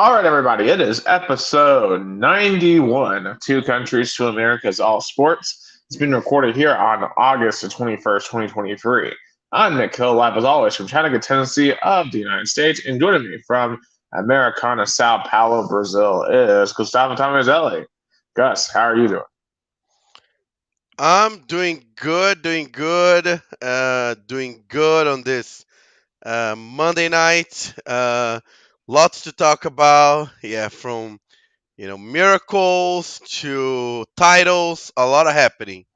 All right, everybody, it is episode 91 of Two Countries, Two Americas, All Sports. It's been recorded here on August the 21st, 2023. I'm Nick Hill, live as always from Chattanooga, Tennessee of the United States. And joining me from Americana, Sao Paulo, Brazil is Gustavo Tomazeli. Gus, how are you doing? I'm doing good on this Monday night. Lots to talk about. Yeah, from miracles to titles, a lot of happening.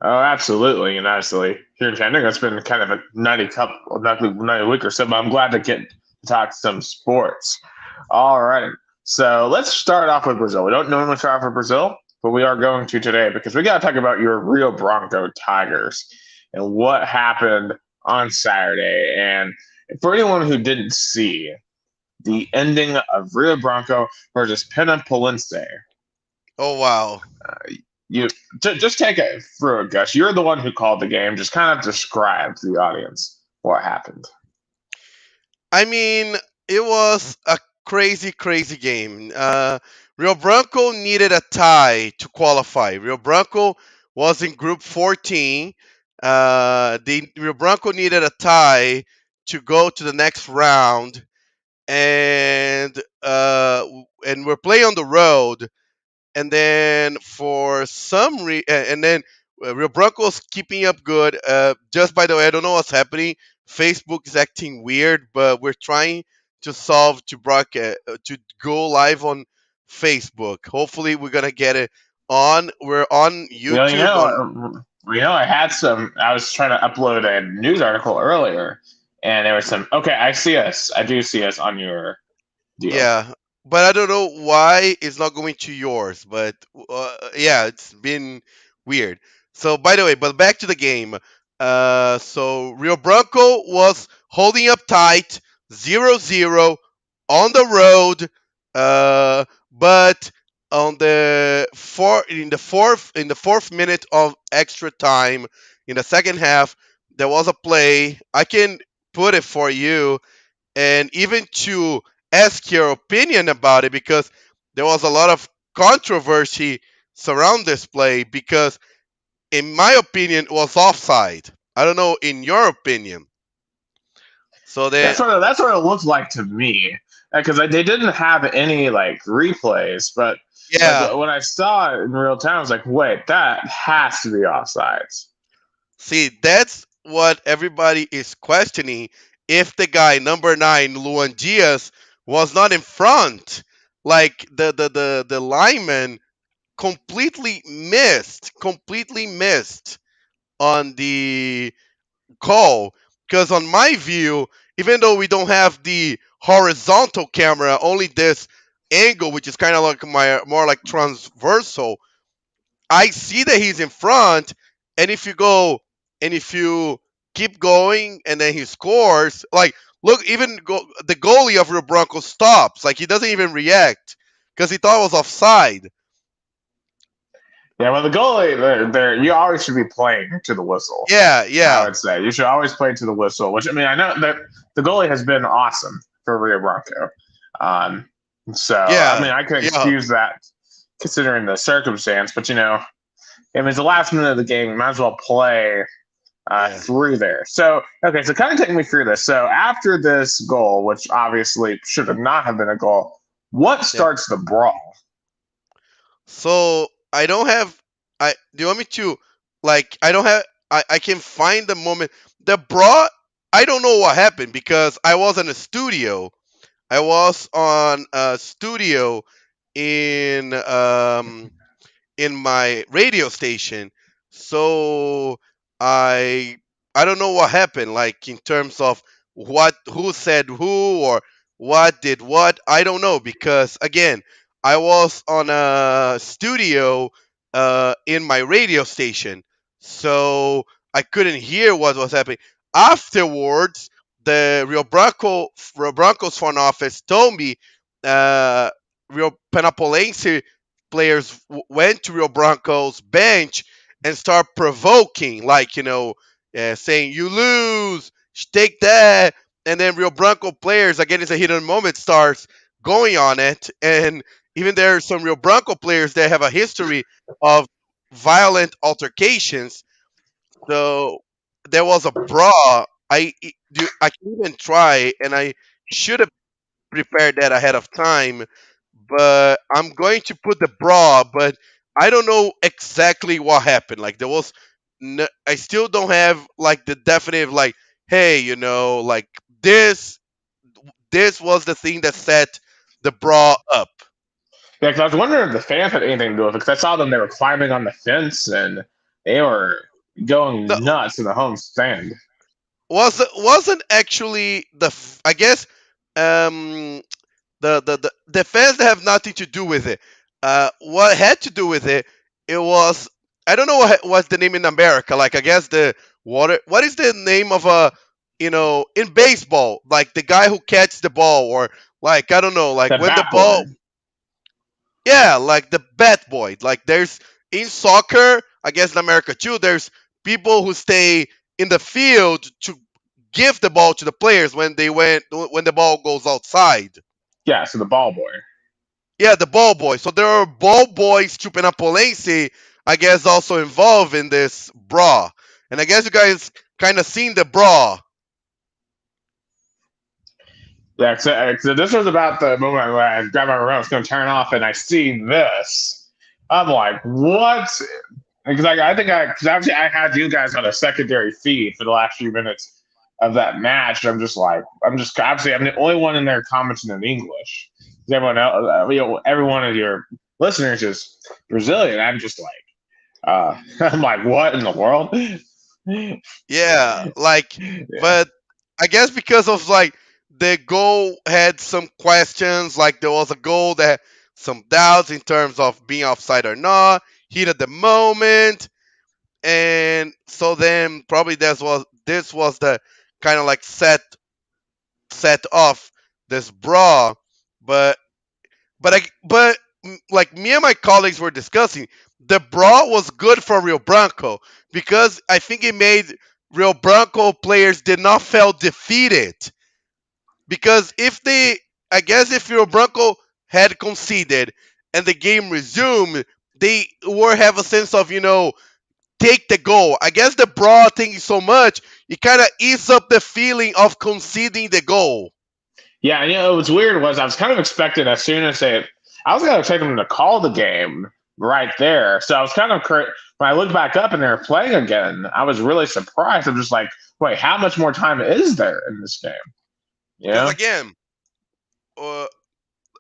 Oh, absolutely. And honestly, here in Chattanooga, it's been kind of a nutty week or so, but I'm glad to get to talk some sports. All right. So let's start off with Brazil. We don't normally start off with Brazil, but we are going to today because we got to talk about your Rio Bronco Tigers and what happened on Saturday. And for anyone who didn't see the ending of Rio Bronco versus Pena Paulista, Oh wow! you just take it through it, Gus. You're the one who called the game. Just kind of describe to the audience what happened. I mean, it was a crazy game. Rio Branco needed a tie to qualify. Rio Branco was in Group 14. The Rio Branco needed a tie to go to the next round, and we're playing on the road. And then for some reason, and then Rio Branco's keeping up good. Just by the way, I don't know what's happening. Facebook is acting weird, but we're trying to solve to broadcast to go live on Facebook. Hopefully, we're gonna get it on. We're on Well, YouTube. On I had some. I was trying to upload a news article earlier, and there was some. Okay, I see us. I do see us on your deal. Yeah, but I don't know why it's not going to yours. But yeah, it's been weird. So by the way, but back to the game. So Rio Branco was holding up tight, 0-0 on the road. But on the fourth minute of extra time in the second half, there was a play. I can put it for you and even to ask your opinion about it because there was a lot of controversy surround this play because in my opinion it was offside. I don't know in your opinion. So then That's what it looked like to me because they didn't have any like replays, but yeah, when I saw it in real time, I was like, wait, that has to be offsides. see that's what everybody is questioning if the guy number 9 Luan Diaz was not in front like the lineman completely missed on the call because on my view, even though we don't have the horizontal camera, only this angle, which is kind of like my more like transversal, I see that he's in front, and if you keep going and then he scores, like look, the goalie of Rio Bronco stops, like he doesn't even react because he thought it was offside. Yeah, well, the goalie, you always should be playing to the whistle. Yeah, I yeah, would say you should always play to the whistle. Which I mean, I know that the goalie has been awesome for Rio Bronco. Um, so I yeah, mean, I can yeah, excuse that considering the circumstance. But I mean, it's the last minute of the game. You might as well play yeah, through there. So okay, so kind of take me through this. So after this goal, which obviously should have not have been a goal, what yeah. starts the brawl? So I don't have. I do you want me to like? I don't have. I can find the moment. The bra. I don't know what happened because I was in a studio. I was on a studio in in my radio station. So I I don't know what happened. Like in terms of what who said who or what did what. I don't know because again I was on a studio in my radio station, so I couldn't hear what was happening. Afterwards, the Rio Broncos front office told me uh, Rio Penapolense players went to Rio Broncos bench and start provoking, like saying you lose, take that, and then Rio Bronco players again it's a hidden moment starts. going on it, and even there are some Rio Branco players that have a history of violent altercations. So there was a brawl. I can even try, and I should have prepared that ahead of time, but I'm going to put the brawl, but I don't know exactly what happened. Like there was, I still don't have like the definitive like, hey, like this this was the thing that set the brawl up. Yeah, because I was wondering if the fans had anything to do with it, because I saw them, they were climbing on the fence and they were No, going nuts in the home stand. wasn't actually I guess um the fans have nothing to do with it. What had to do with it? It was, I don't know what's the name in America. Like I guess the water. What is the name of a, in baseball, like the guy who catches the ball, or like I don't know, like The when the bat boy. ball. Yeah, like the bat boy. Like there's in soccer, I guess in America too. There's people who stay in the field to give the ball to the players when the ball goes outside. Yeah, so the ball boy. Yeah, the ball boy. So there are ball boys to Penapolense, I guess, also involved in this brawl. And I guess you guys kind of seen the brawl. Yeah, so this was about the moment where I grabbed my remote, I was going to turn off, and I see this. I'm like, what? Because because obviously I had you guys on a secondary feed for the last few minutes of that match. Obviously I'm the only one in there commenting in English. 'Cause everyone else, every one of your listeners is Brazilian. I'm just like, I'm like, what in the world? Yeah, like, Yeah, but I guess because of like the goal had some questions, like there was a goal that some doubts in terms of being offside or not, heat at the moment, and so then probably this was the kind of like set off this brawl, but like me and my colleagues were discussing, the brawl was good for Rio Branco because I think it made Rio Branco players did not feel defeated, because I guess if Rio Branco had conceded and the game resumed, they would have a sense of, take the goal. I guess the brawl thing is so much, it kind of eats up the feeling of conceding the goal. yeah. And, what's weird was I was kind of expecting as soon as I was going to take them to call the game right there. So I was kind of when I looked back up and they were playing again. I was really surprised. I'm just like, wait, how much more time is there in this game? Because Yeah. again, uh,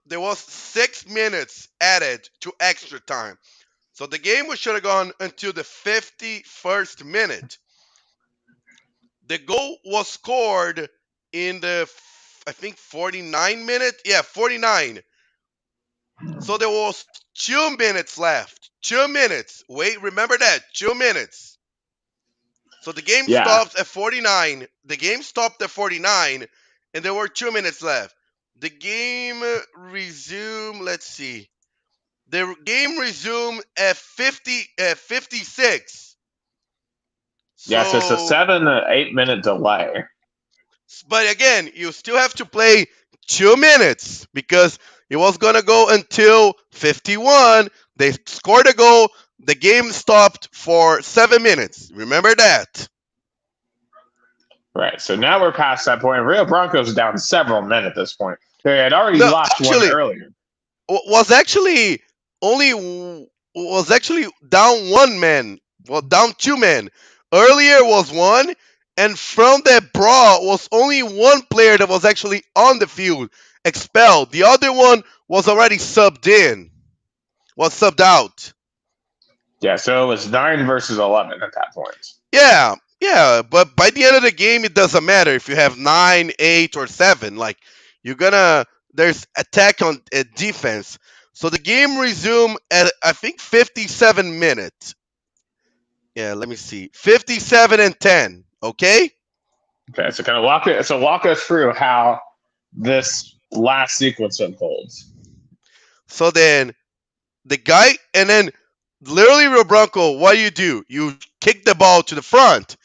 there was 6 minutes added to extra time. So the game should have gone until the 51st minute. The goal was scored in the, I think, 49 minute. Yeah, 49. So there was 2 minutes left. 2 minutes. Wait, remember that. 2 minutes. So the game Yeah. stopped at 49. The game stopped at 49, and there were 2 minutes left. The game resumed. Let's see. The game resumed at 56. Yeah. So it's a So, 7 to 8 minute delay. but again, you still have to play 2 minutes because it was gonna go until 51. They scored a goal. The game stopped for 7 minutes. Remember that. Right. So now we're past that point. Rio Broncos are down several men at this point. They had already No, lost one actually, earlier. was actually only was actually down one man. Well, down two men. Earlier was one, and from that brawl was only one player that was actually on the field expelled. The other one was already subbed in, was subbed out. Yeah. So it was 9 versus 11 at that point. Yeah, yeah, but by the end of the game, it doesn't matter if you have 9, 8, or 7. Like you're gonna, there's attack on defense. So the game resumed at I think 57 minutes. Yeah, let me see, 57 and 10. Okay, Okay. So kind of walk us through how this last sequence unfolds. so then the guy, and then literally, Rio Bronco, what do? You kick the ball to the front,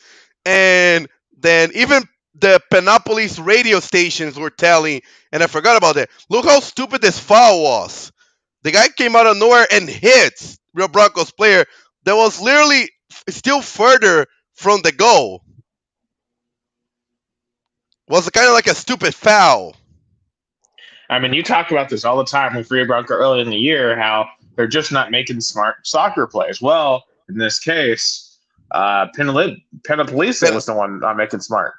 and then even the Penopolis radio stations were telling, and I forgot about that. Look how stupid this foul was. The guy came out of nowhere and hits Rio Branco's player that was literally still further from the goal. Was kind of like a stupid foul. I mean, you talk about this all the time with Rio Branco early in the year, how they're just not making smart soccer plays. Well, in this case, Penopolisa was the one not making smart,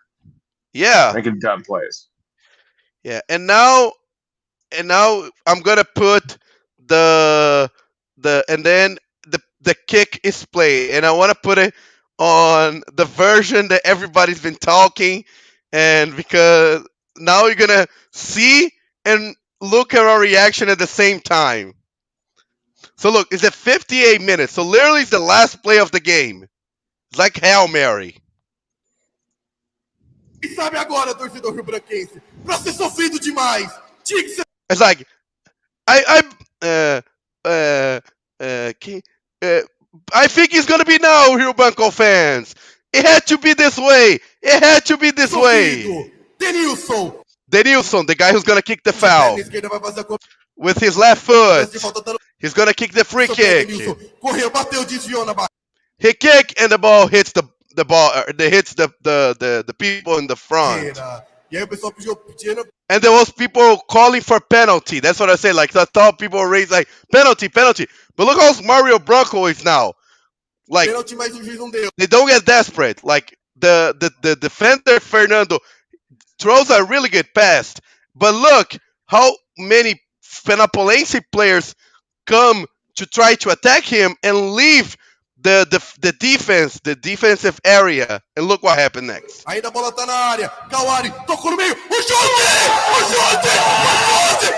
Yeah, making dumb plays. yeah. And now I'm gonna put the and then the kick is played, and I want to put it on the version that everybody's been talking, and because now you're gonna see and look at our reaction at the same time. So look, it's at 58 minutes. So literally, it's the last play of the game. It's like Hail Mary. E sabe agora, torcedor rio-branquense, pra ser sofrido demais, tinha que ser. It's like I uh can, uh I think it's gonna be now, Rio Branco fans. It had to be this way. It had to be this way. Denilson. Denilson, the guy who's gonna kick the De foul perna esquerda vai fazer a with his left foot. cobrança de falta. Tá He's gonna kick the free no pé, kick. Denilson. Correu, bateu, desviou na barra. He kick and the ball hits the ball. It hits the people in the front. E aí o pessoal pedindo. And there was people calling for penalty. That's what I say. Like I thought people were raised like penalty, penalty. But look how Mario Branco is now. Like Pênalti, mas o juiz não deu. they don't get desperate. Like the defender Fernando throws a really good pass. But look how many Penapolense players come to try to attack him and leave the defense, the defensive area. And look what happened next. Ainda a bola tá na área. Kawari tocou no meio. O chute! O chute! O chute!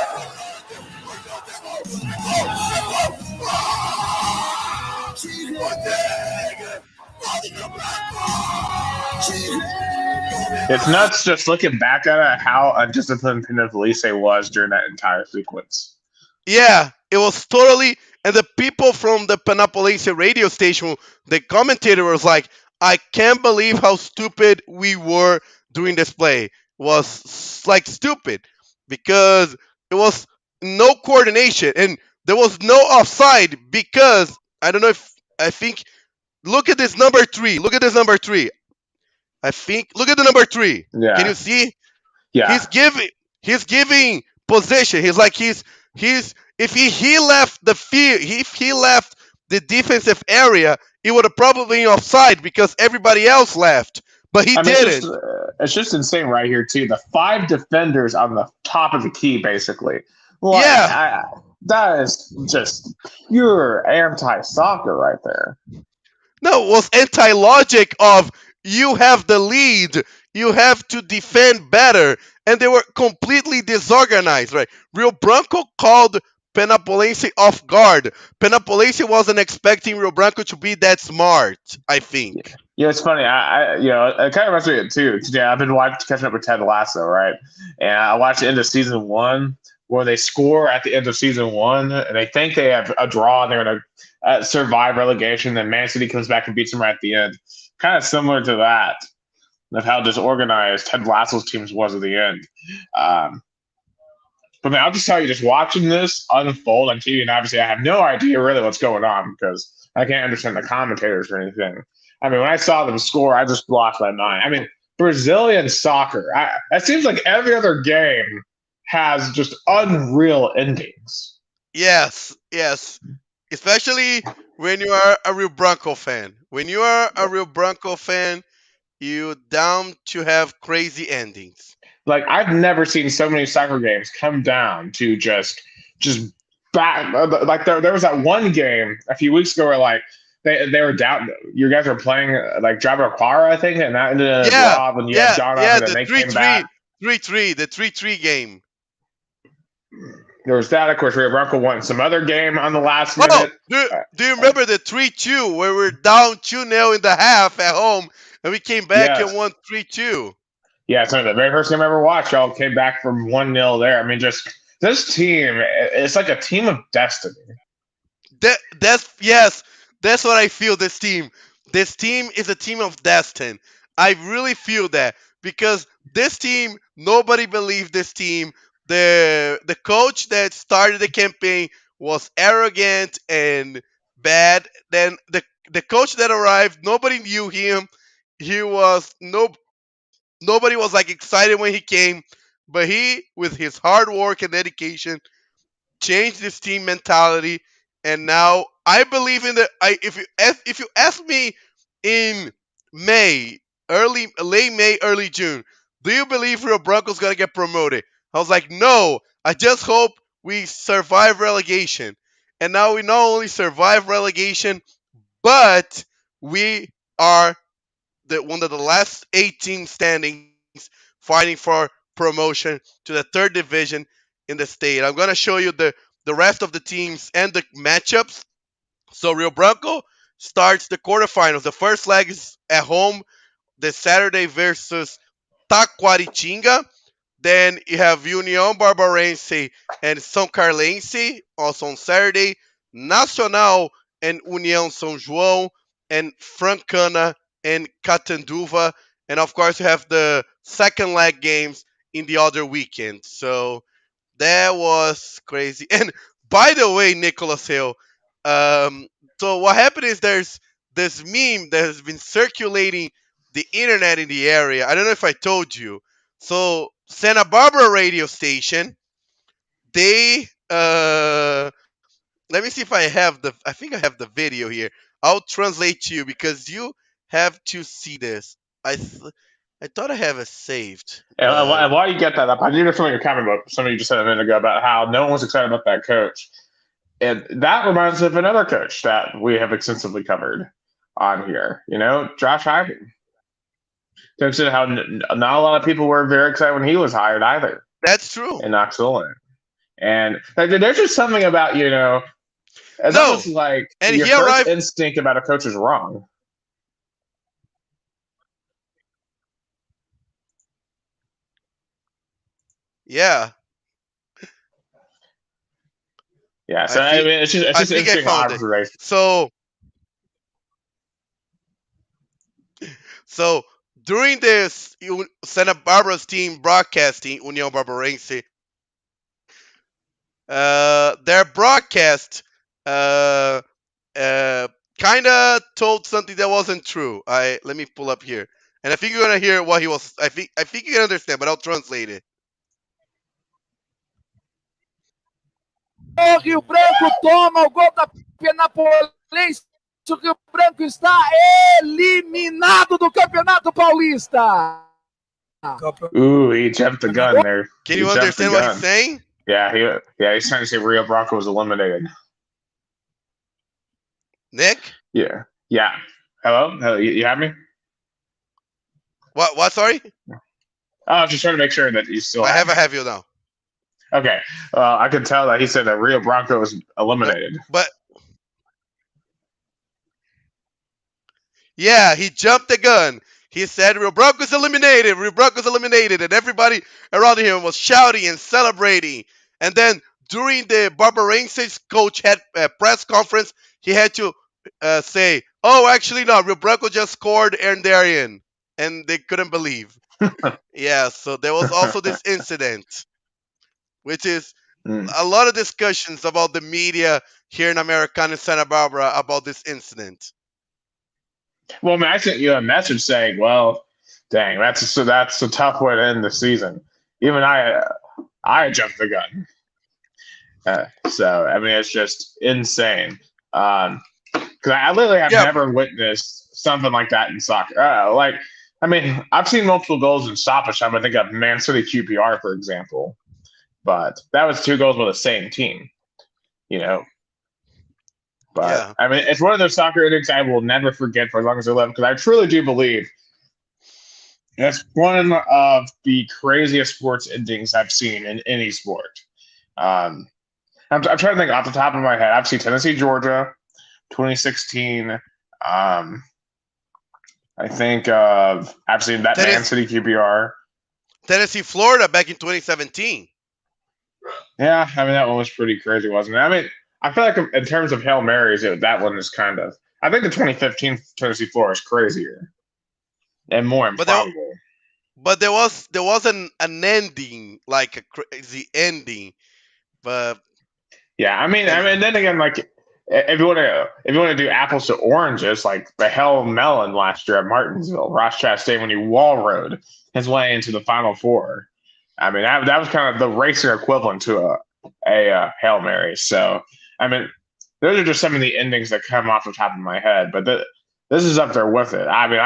It's nuts just looking back at it how undisciplined Penopolisa was during that entire sequence. Yeah, it was totally. And the people from the Penopolis radio station, the commentator was like, I can't believe how stupid we were during this play. It was like stupid because it was no coordination and there was no offside because I don't know if I think look at this number 3. Look at this number 3. I think look at the number 3. Yeah. Can you see? Yeah. He's giving position. He's like he's if he left the field, if he left the defensive area, he would have probably been offside because everybody else left. But he didn't. It's just insane right here too. The 5 defenders on the top of the key, basically. Like, Yeah. that is just pure anti-soccer right there. No, it was anti-logic of you have the lead, you have to defend better, and they were completely disorganized, right? Rio Branco called Penapolense off guard. Penapolense wasn't expecting Rio Branco to be that smart, I think. Yeah, it's funny. I it kind of reminds me of it too. Today I've been catching up with Ted Lasso, right? And I watched the end of season 1 where they score at the end of season 1, and they think they have a draw and they're going to survive relegation. Then Man City comes back and beats them right at the end. Kind of similar to that, of how disorganized Ted Lasso's teams was at the end. But man, I'll just tell you, just watching this unfold on TV, and obviously I have no idea really what's going on because I can't understand the commentators or anything. I mean, when I saw them score, I just lost my mind. I mean, Brazilian soccer, it seems like every other game has just unreal endings. Yes. Especially when you are a Rio Branco fan. When you are a Rio Branco fan, you're down to have crazy endings. Like, I've never seen so many soccer games come down to just back. Like there was that one game a few weeks ago where like they were down. You guys were playing like Jabberquara, I think, and that ended in a draw when you had John up, and then they came back. 3-3, the 3-3 game. There was that, of course. Rio Branco won some other game on the last minute. Do you remember the 3-2 where we're down 2-0 in the half at home and we came back and won 3-2? Yeah, so the very first game I ever watched, y'all came back from 1-0 there. I mean, just this team, it's like a team of destiny. That's what I feel. This team is a team of destiny. I really feel that because this team, nobody believed this team. The coach that started the campaign was arrogant and bad. Then the coach that arrived, nobody knew him. He was nobody was like excited when he came, but he, with his hard work and dedication, changed this team mentality. And now I believe in the. If you ask me in May, late May, early June, do you believe Rio Broncos gonna get promoted? I was like, no. I just hope we survive relegation. And now we not only survive relegation, but we are one of the last 8 teams standings fighting for promotion to the third division in the state. I'm going to show you the rest of the teams and the matchups. So Rio Branco starts the quarterfinals. The first leg is at home this Saturday versus Taquaritinga. Then you have União Barbarense and São Carlense, also on Saturday. Nacional and União São João, and Francana and Catanduva. And of course, you have the second leg games in the other weekend. So that was crazy. And by the way, Nicholas Hill, um, so what happened is there's this meme that has been circulating the internet in the area. I don't know if I told you. So Santa Barbara radio station, they let me see if I have I think I have the video here. I'll translate to you because you have to see this. I thought I have it saved, but And while you get that up, I do know something you're comment about. Something you just said a minute ago about how no one was excited about that coach. And that reminds me of another coach that we have extensively covered on here. Josh Hyman. Consider how not a lot of people were very excited when he was hired either that's true. in Knoxville. And there's just something about, it's No, almost like and your he first arrived. instinct about a coach is wrong. Yeah, Yeah, I so I think mean, it's just I think I interesting found it. observation. So during this Santa Barbara's team broadcasting União Barbarense, their broadcast uh, kind of told something that wasn't true. Let me pull up here, and I think you're gonna hear what he was. I think you can understand, but I'll translate it. O Rio Branco toma o gol da Penapolense. O Rio Branco está eliminado do Campeonato Paulista. Ooh, he jumped the gun there. Can you understand what he's saying? Yeah, he's trying to say Rio Bronco was eliminated. Nick? Yeah. Hello, you have me? What? Sorry? Oh, I was just trying to make sure that you still I have you now. Okay. I could tell that he said that Rio Bronco was eliminated. But yeah, he jumped the gun. He said Rio Branco's eliminated. Rio Branco's eliminated, and everybody around him was shouting and celebrating. And then during the Barbarense's coach had a press conference, he had to say, "Oh, actually, no. Rio Branco just scored and they're in," and they couldn't believe. Yeah, so there was also this incident, which is a lot of discussions about the media here in Americana and Santa Barbara about this incident. Well, I mean, I sent you a message saying, "Well, dang, that's a tough way to end the season." Even I jumped the gun. So I mean, it's just insane. Because I literally have never witnessed something like that in soccer. I mean, I've seen multiple goals in stoppage time. I think of Man City QPR, for example, but that was 2 goals by the same team. But I mean, it's one of those soccer innings I will never forget for as long as I live, because I truly do believe it's one of the craziest sports endings I've seen in any sport. I'm trying to think off the top of my head. I've seen Tennessee, Georgia, 2016. I think I've seen that Man City QPR. Tennessee, Florida, back in 2017. Yeah, I mean, that one was pretty crazy, wasn't it? I mean, I feel like in terms of Hail Marys, that one is kind of. I think the 2015 Tennessee Florida is crazier and more improbable. but there was an ending, like a crazy ending. But Yeah, I and mean, then again, like if you want to do apples to oranges, like the Hell Melon last year at Martinsville, Ross Chastain when he wall rode his way into the Final Four. I mean, that was kind of the racer equivalent to a Hail Mary. So, I mean, those are just some of the endings that come off the top of my head. But this is up there with it. I mean,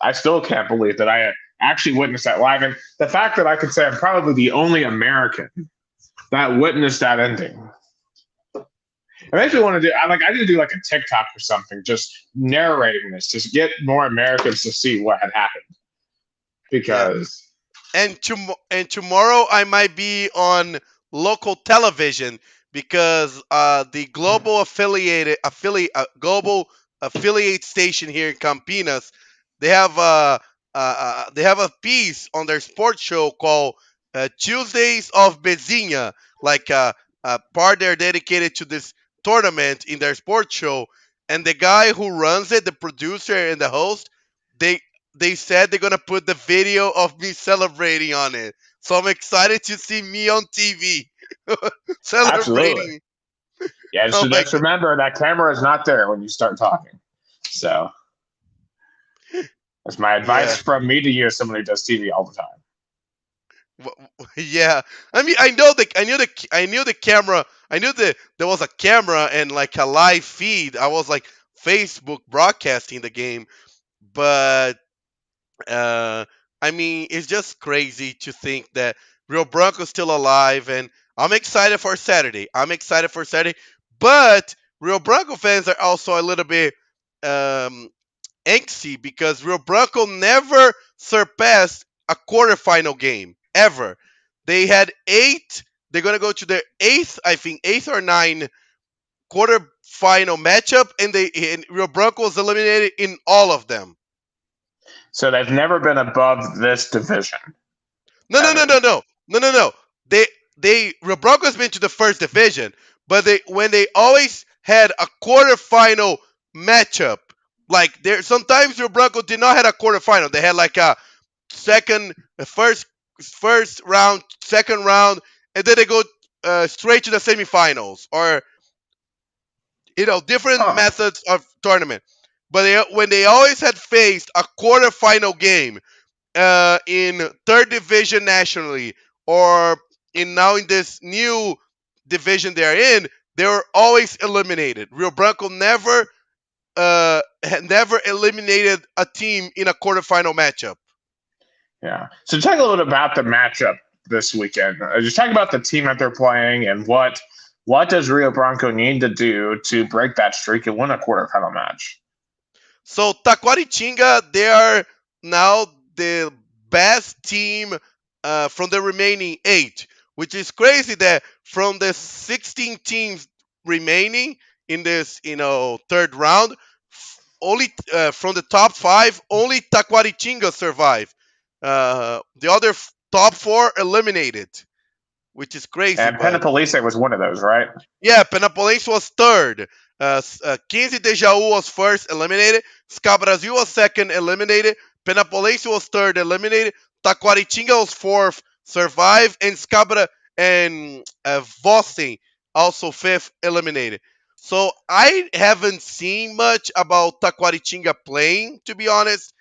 I still can't believe that I actually witnessed that live, and the fact that I could say I'm probably the only American that witnessed that ending. It makes me want to do. I need to do like a TikTok or something, just narrating this, just get more Americans to see what had happened. yeah, Because and tomorrow I might be on local television because the global affiliate station here in Campinas, they have a piece on their sports show called Tuesdays of Bezinha, like a part they're dedicated to this tournament in their sports show, and the guy who runs it, the producer and the host, they they said they're gonna put the video of me celebrating on it. So I'm excited to see me on TV absolutely, celebrating. yeah. Oh my Just god! remember that camera is not there when you start talking. So that's my advice Yeah, from me to you, as someone who does TV all the time. yeah. I mean, I knew the camera. I knew that there was a camera and like a live feed. I was like Facebook broadcasting the game, but Uh, I mean, it's just crazy to think that Rio Branco's still alive, and I'm excited for Saturday. I'm excited for Saturday, but Rio Branco fans are also a little bit um, angsty because Rio Branco never surpassed a quarterfinal game ever. They had eight. They're gonna go to their eighth, I think, eighth or nine quarterfinal matchup, and Rio Branco was eliminated in all of them. So they've never been above this division No, no, no, ever. no, no, no, no, no. They Rio Branco's been to the first division, but they always had a quarterfinal matchup. Like there sometimes Rio Branco did not have a quarterfinal. They had like a second, first round, second round, and then they go straight to the semifinals or different Huh. methods of tournament. But when they always had faced a quarterfinal game in third division nationally or in this new division they're in, they were always eliminated. Rio Branco never eliminated a team in a quarterfinal matchup. Yeah. So talk a little bit about the matchup this weekend. Just talk about the team that they're playing and what does Rio Bronco need to do to break that streak and win a quarterfinal match. So Taquaritinga, they are now the best team from the remaining eight, which is crazy that from the 16 teams remaining in this third round, only from the top five, only Taquaritinga survived. The other top four eliminated, which is crazy, And but Penipolice was one of those, right? yeah, Penapolense was third. 15 de Jaú was first, eliminated. Ska Brasil was second, eliminated. Penapolense was third, eliminated. Taquaritinga was fourth, survived. And Vossen also fifth, eliminated. So I haven't seen much about Taquaritinga playing, to be honest.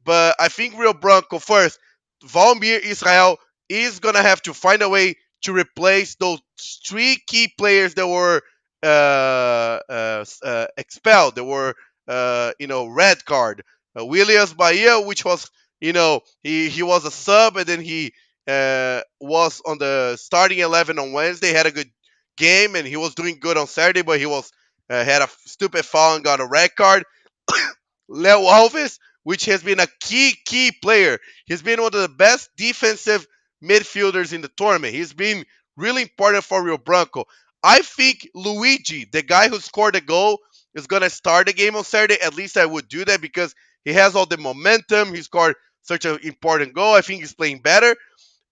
But I think Rio Branco first, Valmir Israel is gonna have to find a way to replace those three key players that were expelled. They were red card. Williams Bahia, which was he was a sub and then he was on the starting 11 on Wednesday. Had a good game and he was doing good on Saturday, but he was had a stupid foul and got a red card. Leo Alves, which has been a key player. He's been one of the best defensive midfielders in the tournament. He's been really important for Rio Branco. I think Luigi, the guy who scored the goal, is going to start the game on Saturday. At least I would do that because he has all the momentum. He scored such an important goal. I think he's playing better.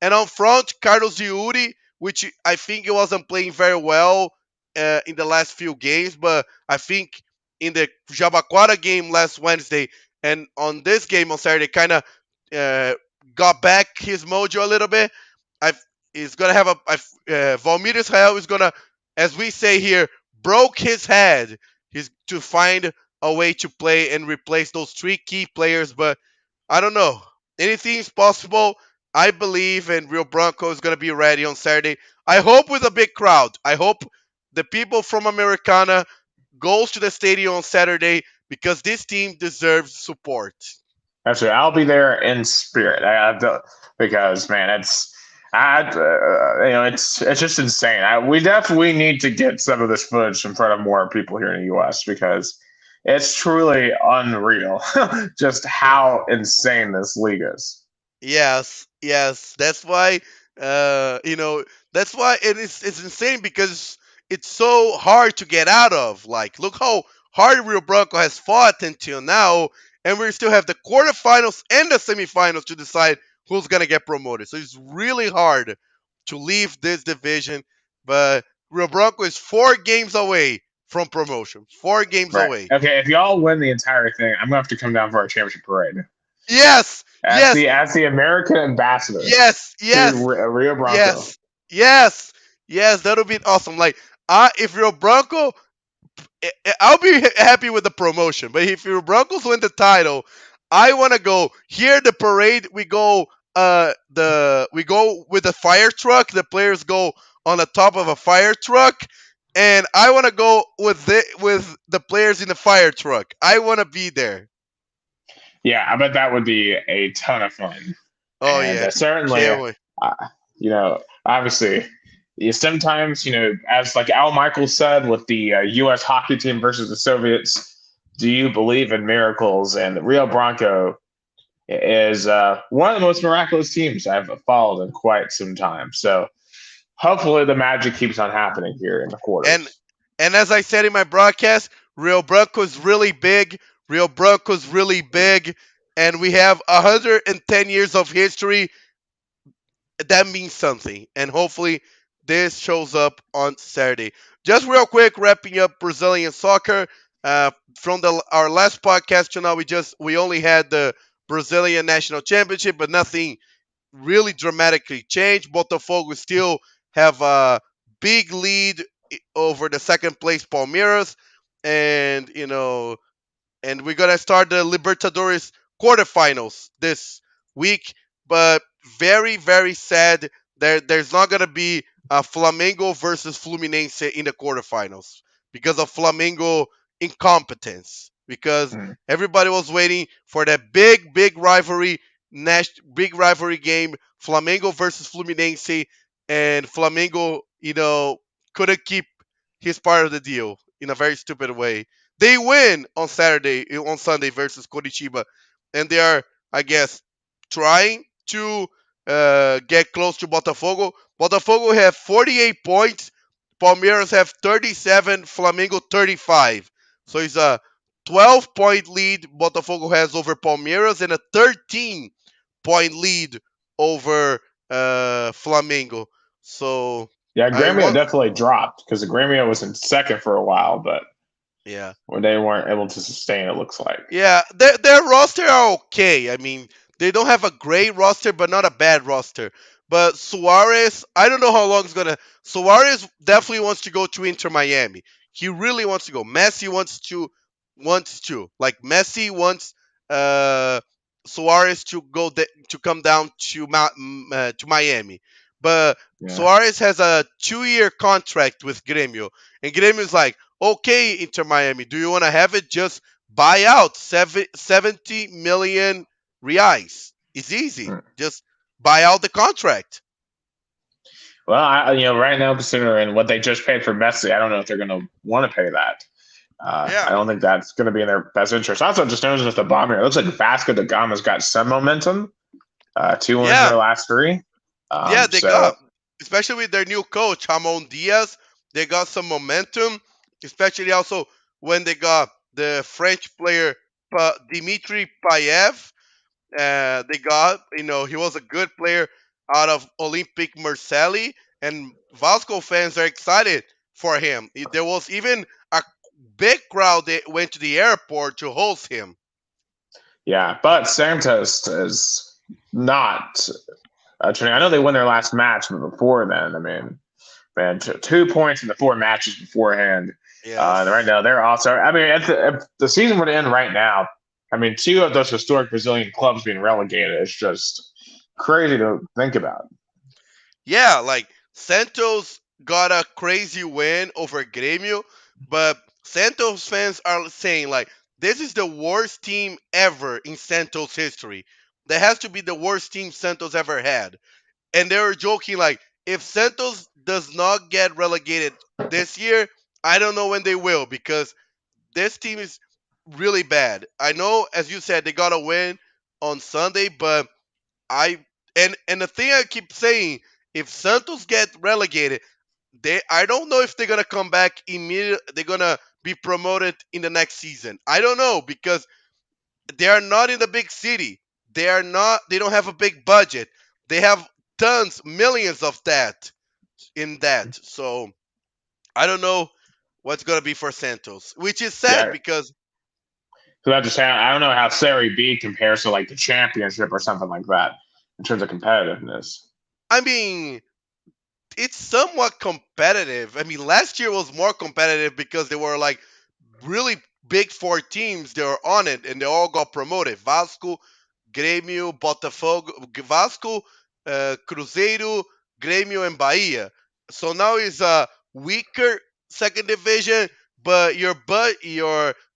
And on front, Carlos Yuri, which I think he wasn't playing very well in the last few games, but I think in the Jabaquara game last Wednesday and on this game on Saturday, kind of uh, got back his mojo a little bit. I've He's gonna have Valmir Israel is gonna, as we say here, broke his head. He's to find a way to play and replace those three key players, but I don't know. Anything is possible. I believe, and Rio Branco is gonna be ready on Saturday. I hope with a big crowd. I hope the people from Americana goes to the stadium on Saturday because this team deserves support. Actually, I'll be there in spirit. I have to, because man, it's just insane. We definitely need to get some of this footage in front of more people here in the U.S. because it's truly unreal, just how insane this league is. Yes, yes. That's why, that's why it's insane because it's so hard to get out of. Like, look how hard Rio Branco has fought until now, and we still have the quarterfinals and the semifinals to decide who's gonna get promoted. So it's really hard to leave this division. But Rio Branco is 4 games away from promotion. 4 games Right. away. Okay. If y'all win the entire thing, I'm gonna have to come down for our championship parade Yes, as yes, the American ambassador yes, to yes. Rio Branco. Yes, yes, yes. That'll be awesome. Like, if you're a Bronco, I'll be happy with the promotion. But if your Broncos win the title, I want to go here. The parade, we go. We go with a fire truck. The players go on the top of a fire truck, and I want to go with the players in the fire truck. I want to be there. Yeah, I bet that would be a ton of fun. Oh And yeah, certainly, can't wait. obviously, sometimes, as like Al Michaels said with the U.S. hockey team versus the Soviets, do you believe in miracles? And the Rio Bronco is one of the most miraculous teams I've followed in quite some time. So hopefully the magic keeps on happening here in the And quarters. and as I said in my broadcast, Rio Branco's really big. Rio Branco's really big, and we have 110 years of history. That means something, and hopefully this shows up on Saturday. Just real quick, wrapping up Brazilian soccer. From our last podcast to now, we only had the Brazilian national championship, but nothing really dramatically changed. Botafogo still have a big lead over the second place Palmeiras, and we're gonna start the Libertadores quarterfinals this week. But very, very sad. There's not gonna be a Flamengo versus Fluminense in the quarterfinals because of Flamengo incompetence. Because Mm. everybody was waiting for that big rivalry, big rivalry game, Flamengo versus Fluminense, and Flamengo, couldn't keep his part of the deal in a very stupid way. They win on Sunday versus Coritiba, and they are, I guess, trying to get close to Botafogo. Botafogo have 48 points. Palmeiras have 37. Flamengo 35. So it's a 12-point lead Botafogo has over Palmeiras and a 13-point lead over Flamengo. So Yeah, I Grêmio want, definitely dropped because the Grêmio was in second for a while, but yeah. when they weren't able to sustain, it looks like. Yeah, their roster are okay. I mean, they don't have a great roster, but not a bad roster. But Suarez, I don't know how long it's gonna. Suarez definitely wants to go to Inter Miami. He really wants to go. Messi wants to like Messi wants Suarez to to come down to Miami. But Yeah. Suarez has a 2-year contract with Grêmio, and Grêmio is like, okay, Inter Miami, do you want to have it? Just buy out 70 million reais. It's easy. Mm. Just buy out the contract. Well, right now, considering what they just paid for Messi, I don't know if they're going to want to pay that. I Yeah. don't think that's going to be in their best interest. Also, just noticed with the bomb here, it looks like Vasco da Gama's got some momentum. 2 wins in Yeah. their last 3. Yeah, they So got, especially with their new coach, Ramon Diaz, they got some momentum, especially also when they got the French player Dimitri Payet. They got, he was a good player out of Olympic Marseille, and Vasco fans are excited for him. There was even a big crowd that went to the airport to host him. yeah, but Santos is not trending. I know they won their last match, but before then, I mean, man, 2 points in the 4 matches beforehand. Right Yes. now, they're also. I mean, if the season were to end right now, I mean, two of those historic Brazilian clubs being relegated is just crazy to think about. Yeah, like Santos got a crazy win over Grêmio, but Santos fans are saying like this is the worst team ever in Santos history. That has to be the worst team Santos ever had. And they were joking like if Santos does not get relegated this year, I don't know when they will because this team is really bad. I know as you said they got a win on Sunday, but I and the thing I keep saying, if Santos get relegated, I don't know if they're gonna come back immediately. They're gonna be promoted in the next season. I don't know because they are not in the big city. They are not. They don't have a big budget. They have tons, millions of that in that. So I don't know what's gonna be for Santos, which is sad Yeah, because so I just I don't know how Serie B compares to like the championship or something like that in terms of competitiveness. I mean it's somewhat competitive. I mean, last year was more competitive because there were like really big four teams that were on it, and they all got promoted. Vasco, Grêmio, Botafogo, Vasco, Cruzeiro, Grêmio, and Bahia. So now it's a weaker second division, but your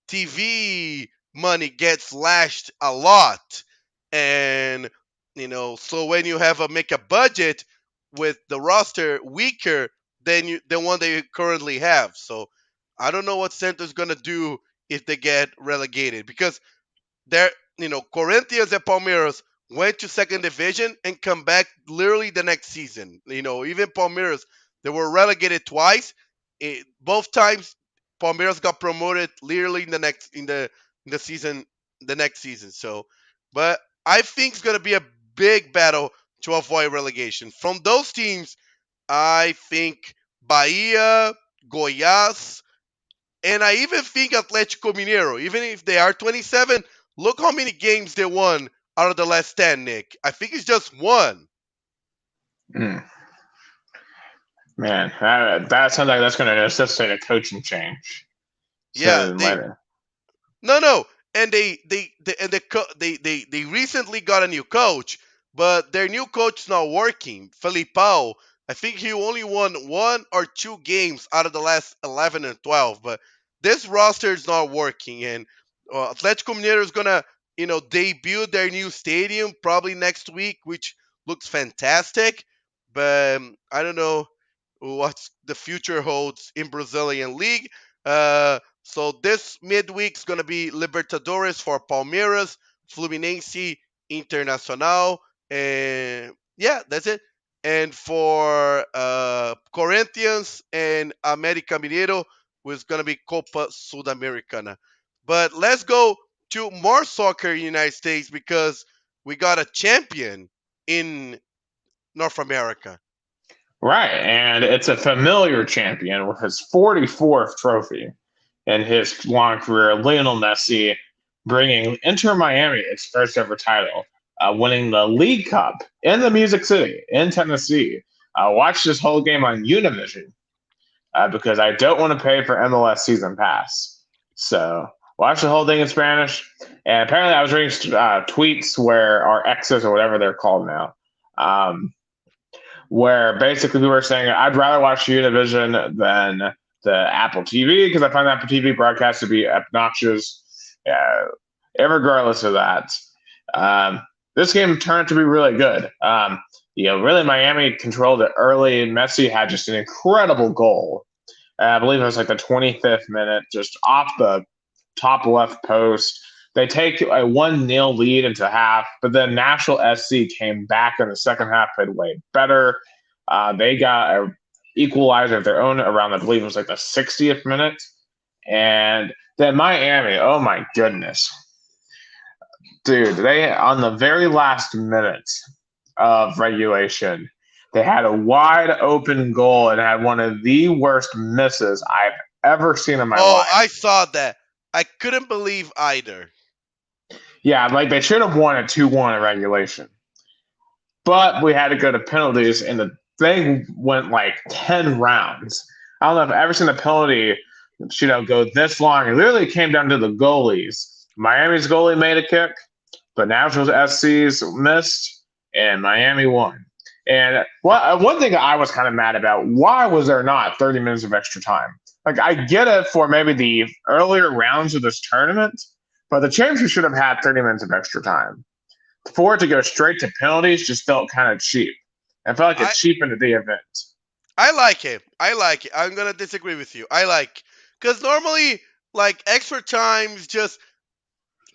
TV money gets lashed a lot, and so when you have a make a budget with the roster weaker than one they currently have. So I don't know what Santos gonna do if they get relegated because they're Corinthians and Palmeiras went to second division and come back literally the next season. Even Palmeiras they were relegated twice. Both times Palmeiras got promoted literally in the season the next season. So, but I think it's gonna be a big battle to avoid relegation. From those teams, I think Bahia, Goiás, and I even think Atlético Mineiro, even if they are 27, look how many games they won out of the last 10, Nick. I think it's just one. Mm. Man, that sounds like that's going to necessitate a coaching change sooner Yeah, than they later. no, and they recently got a new coach, but their new coach is not working. Felipao, I think he only won 1 or 2 games out of the last 11 and 12. But this roster is not working, and Atlético Mineiro is gonna debut their new stadium probably next week, which looks fantastic. But I don't know what the future holds in Brazilian league. So this midweek's gonna be Libertadores for Palmeiras, Fluminense, Internacional, and yeah, that's it. And for Corinthians and América Mineiro, was gonna be Copa Sudamericana. But let's go to more soccer in the United States because we got a champion in North America. Right, and it's a familiar champion with his 44th trophy in his long career, Lionel Messi, bringing Inter Miami its first ever title, winning the League Cup in the Music City in Tennessee. I watched this whole game on Univision because I don't want to pay for MLS season pass. So watch the whole thing in Spanish. And apparently, I was reading tweets where our exes or whatever they're called now. Where basically we were saying I'd rather watch Univision than the Apple TV because I find the Apple TV broadcast to be obnoxious. Regardless of that, this game turned out to be really good. Really Miami controlled it early. Messi had just an incredible goal. I believe it was like the 25th minute, just off the top left post. They take a 1-0 lead into half, but then Nashville SC came back in the second half, played way better. They got an equalizer of their own around, I believe it was like the 60th minute. And then Miami, oh my goodness. Dude, they, on the very last minute of regulation, they had a wide open goal and had one of the worst misses I've ever seen in my Oh, life. I saw that. I couldn't believe either. Yeah, like they should have won at 2-1 in regulation. but we had to go to penalties, and the thing went like 10 rounds. I don't know if I've ever seen a penalty, go this long. It literally came down to the goalies. Miami's goalie made a kick, but Nationals SC's missed, and Miami won. And one thing I was kind of mad about, why was there not 30 minutes of extra time? Like, I get it for maybe the earlier rounds of this tournament, but the championship should have had 30 minutes of extra time. For it to go straight to penalties just felt kind of cheap. I felt like it cheapened the event. I like it. I'm gonna disagree with you. Because normally, like, extra times just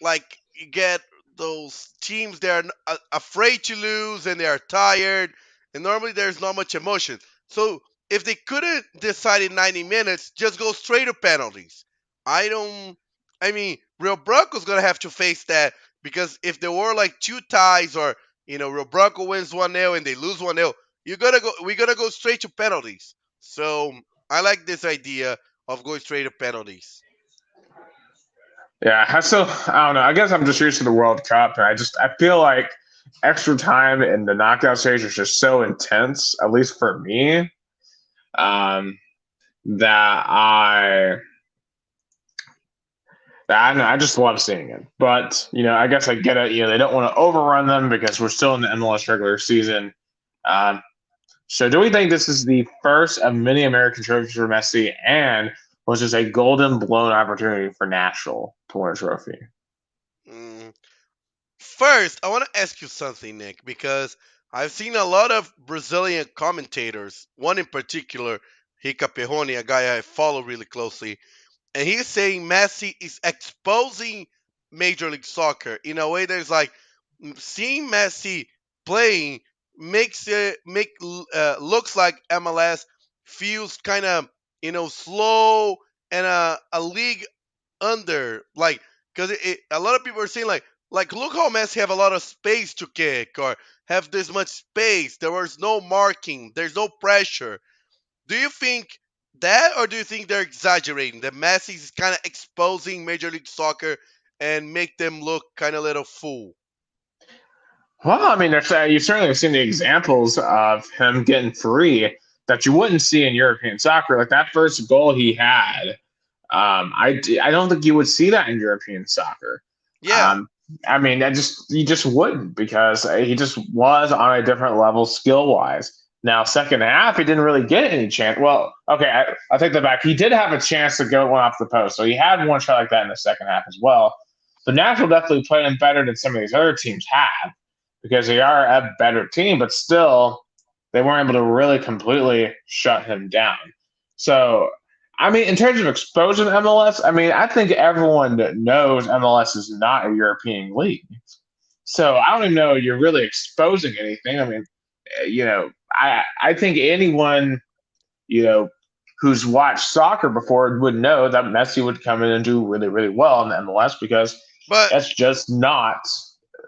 like you get those teams that are afraid to lose and they are tired, and normally there's not much emotion. So if they couldn't decide in 90 minutes, just go straight to penalties. I mean, Real Bronco's gonna have to face that, because if there were like two ties, or Real Bronco wins 1-0 and they lose 1-0, we're gonna go straight to penalties. So I like this idea of going straight to penalties. Yeah, I don't know. I guess I'm just used to the World Cup, and I feel like extra time in the knockout stage is just so intense, at least for me, um, that I just love seeing it. But I guess I get it. They don't want to overrun them because we're still in the MLS regular season. So, do we think this is the first of many American trophies for Messi, and was this a golden blown opportunity for Nashville to win a trophy? First, I want to ask you something, Nick, because I've seen a lot of Brazilian commentators, one in particular, Rica Perrone, a guy I follow really closely, and he's saying Messi is exposing Major League Soccer. In a way, there's like, seeing Messi playing looks like MLS feels kind of slow, and a league under, like, because a lot of people are saying like look how Messi have a lot of space to kick, or have this much space. There was no marking. There's no pressure. Do you think that, or do you think they're exaggerating? That Messi is kind of exposing Major League Soccer and make them look kind of little fool? Well, I mean, you've certainly seen the examples of him getting free that you wouldn't see in European soccer. Like that first goal he had, I don't think you would see that in European soccer. Yeah. I mean, you just wouldn't, because he just was on a different level skill wise. Now, second half, he didn't really get any chance. Well, okay, I'll take that back. He did have a chance to go one off the post, so he had one shot like that in the second half as well. But Nashville definitely played him better than some of these other teams have, because they are a better team, but still, they weren't able to really completely shut him down. So, I mean, in terms of exposing MLS, I mean, I think everyone knows MLS is not a European league. So I don't even know you're really exposing anything. I mean, I think anyone, who's watched soccer before would know that Messi would come in and do really, really well in the MLS, because that's just not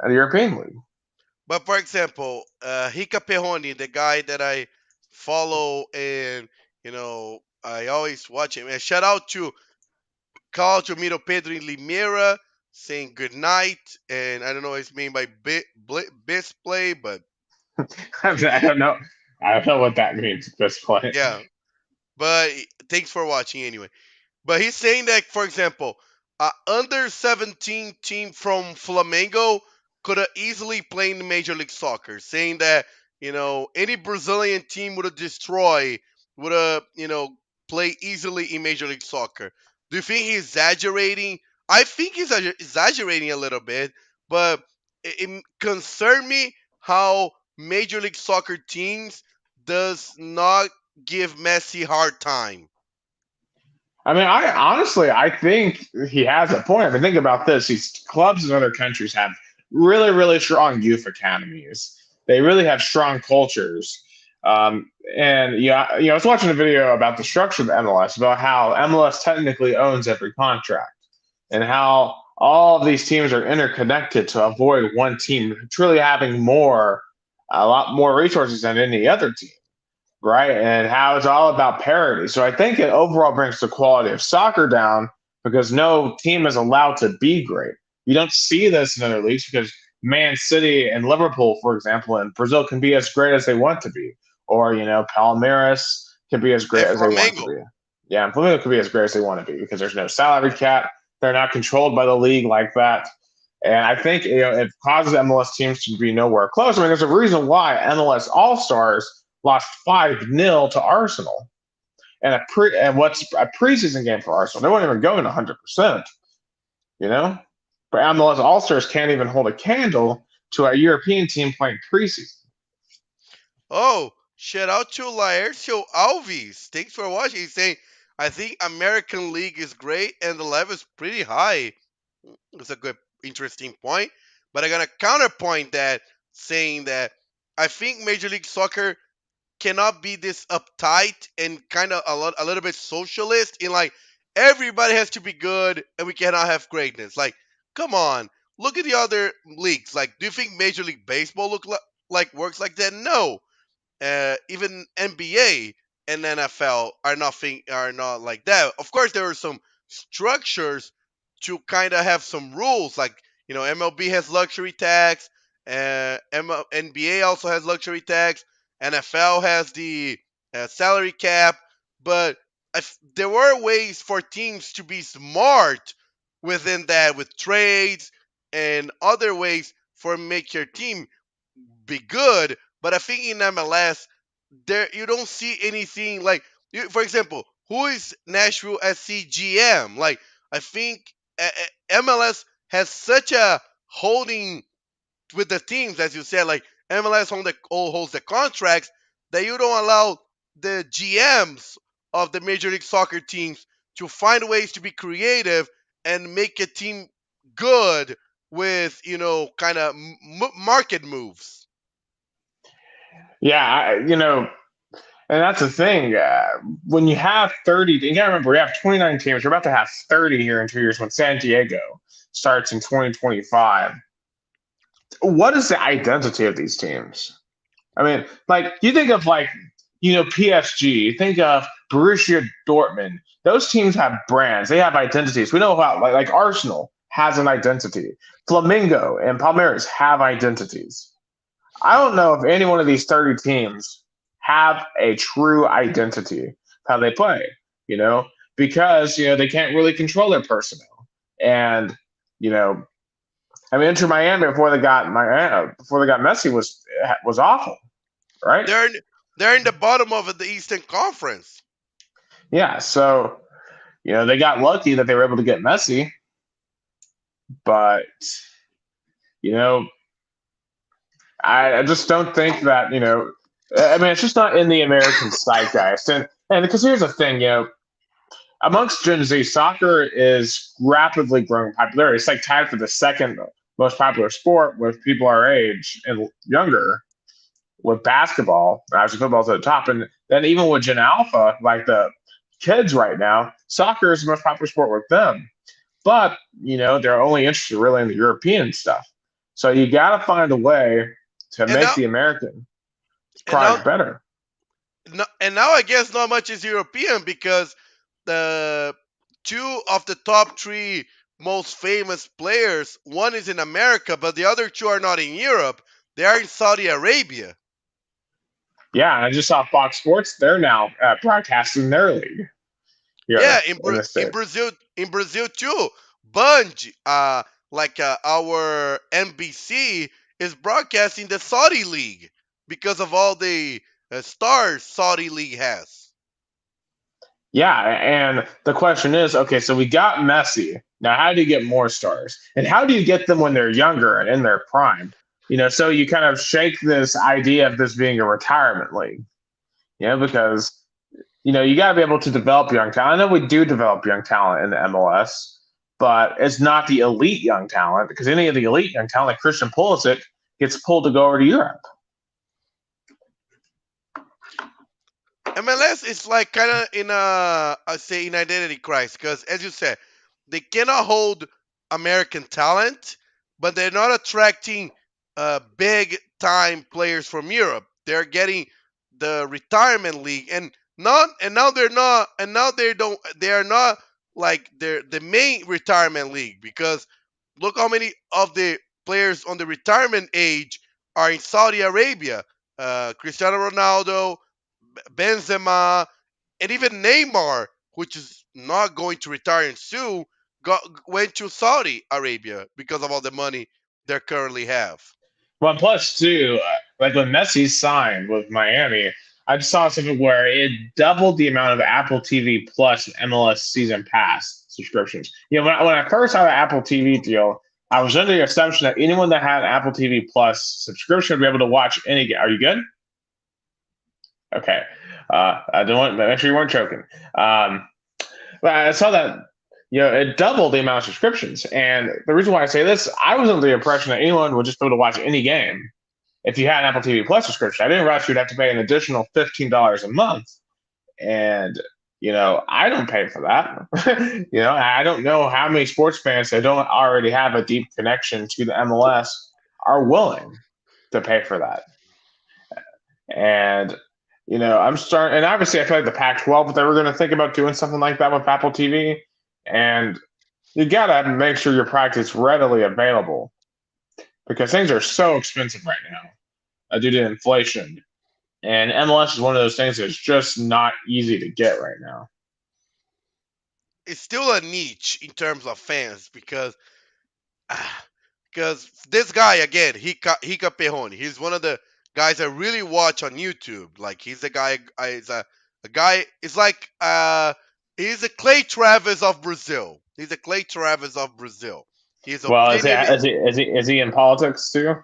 a European league. But for example, Rica Perrone, the guy that I follow, and I always watch him. And shout out to Cláudio Miro Pedro in Limeira, saying good night. And I don't know what it's mean by display, but I don't know. I don't know what that means at this point. Yeah. But thanks for watching anyway. But he's saying that, for example, under 17 team from Flamengo could have easily played in Major League Soccer, saying that, any Brazilian team would have play easily in Major League Soccer. Do you think he's exaggerating? I think he's exaggerating a little bit, but it concerns me how Major League Soccer teams does not give Messi hard time. I mean, I think he has a point. I mean, think about this. These clubs in other countries have really, really strong youth academies. They really have strong cultures. I was watching a video about the structure of MLS, about how MLS technically owns every contract, and how all of these teams are interconnected to avoid one team truly having a lot more resources than any other team, right? And how it's all about parity. So I think it overall brings the quality of soccer down, because no team is allowed to be great. You don't see this in other leagues because Man City and Liverpool, for example, and Brazil can be as great as they want to be, or Palmeiras can be as great And as they want to Flamengo. be. Yeah, and Flamengo can be as great as they want to be because there's no salary cap. They're not controlled by the league like that. And I think it causes MLS teams to be nowhere close. I mean, there's a reason why MLS All Stars lost 5-0 to Arsenal, and what's a preseason game for Arsenal. They weren't even going 100%. You know, but MLS All Stars can't even hold a candle to a European team playing preseason. Oh, shout out to Laercio Alves. Thanks for watching. He's saying, I think American League is great and the level is pretty high. It's a good, interesting point. But I'm going to counterpoint that, saying that I think Major League Soccer cannot be this uptight and kind of a little bit socialist in like everybody has to be good and we cannot have greatness. Like, come on, look at the other leagues. Like, do you think Major League Baseball like works like that? No. Even NBA and NFL are not like that. Of course, there are some structures to kind of have some rules. Like MLB has luxury tax, NBA also has luxury tax, NFL has the salary cap. But there were ways for teams to be smart within that, with trades and other ways for make your team be good. But I think in MLS, there you don't see anything like, for example, who is Nashville SC GM? Like, I think MLS has such a holding with the teams, as you said, like MLS holds the contracts, that you don't allow the GMs of the Major League Soccer teams to find ways to be creative and make a team good with kind of market moves. Yeah, and that's the thing. When you have 30, you got to remember, we have 29 teams. We're about to have 30 here in 2 years when San Diego starts in 2025. What is the identity of these teams? I mean, like, you think of PSG, you think of Borussia Dortmund. Those teams have brands. They have identities. We know about like Arsenal has an identity. Flamengo and Palmeiras have identities. I don't know if any one of these 30 teams have a true identity how they play, because they can't really control their personnel. And I mean, Inter Miami before they got Messi was awful, right? They're in the bottom of the Eastern Conference. Yeah, so they got lucky that they were able to get Messi, but I just don't think that I mean, it's just not in the American zeitgeist, and because here's the thing, amongst Gen Z, soccer is rapidly growing popularity. It's like tied for the second most popular sport with people our age and younger, with basketball. Actually, football's at the top, and then even with Gen Alpha, like the kids right now, soccer is the most popular sport with them. But they're only interested really in the European stuff. So you got to find a way to make the American product better. And now I guess not much is European, because the two of the top three most famous players, one is in America, but the other two are not in Europe. They are in Saudi Arabia. Yeah, I just saw Fox Sports. They're now broadcasting their league. Yeah, in Brazil too. Bunge, our NBC is broadcasting the Saudi league because of all the stars Saudi league has. Yeah, and the question is, okay, so we got Messi. Now, how do you get more stars? And how do you get them when they're younger and in their prime? So you kind of shake this idea of this being a retirement league, because, you got to be able to develop young talent. I know we do develop young talent in the MLS, but it's not the elite young talent, because any of the elite young talent, like Christian Pulisic, gets pulled to go over to Europe. MLS is like kind of in an identity crisis, because, as you said, they cannot hold American talent, but they're not attracting big time players from Europe. They're getting the retirement league, and now they are not like they're the main retirement league, because look how many of the players on the retirement age are in Saudi Arabia. Cristiano Ronaldo, Benzema, and even Neymar, which is not going to retire soon, went to Saudi Arabia because of all the money they currently have. Well, plus too, like when Messi signed with Miami, I just saw something where it doubled the amount of Apple TV Plus MLS season pass subscriptions. When I first saw the Apple TV deal, I was under the assumption that anyone that had an Apple TV Plus subscription would be able to watch any game. Are you good? Okay. I don't want make sure you weren't choking. But I saw that it doubled the amount of subscriptions. And the reason why I say this, I was under the impression that anyone would just be able to watch any game if you had an Apple TV Plus subscription. I didn't realize you'd have to pay an additional $15 a month. And, I don't pay for that. I don't know how many sports fans that don't already have a deep connection to the MLS are willing to pay for that. And, I'm starting, and obviously I feel like the Pac-12, they were going to think about doing something like that with Apple TV. And you got to make sure your product is readily available because things are so expensive right now due to inflation. And MLS is one of those things that's just not easy to get right now. It's still a niche in terms of fans because this guy again, Hika Pehoni, he's one of the guys I really watch on YouTube. Like he's a guy, he's a guy. It's like he's a Clay Travis of Brazil. He's a Clay Travis of Brazil. He's is he in politics too?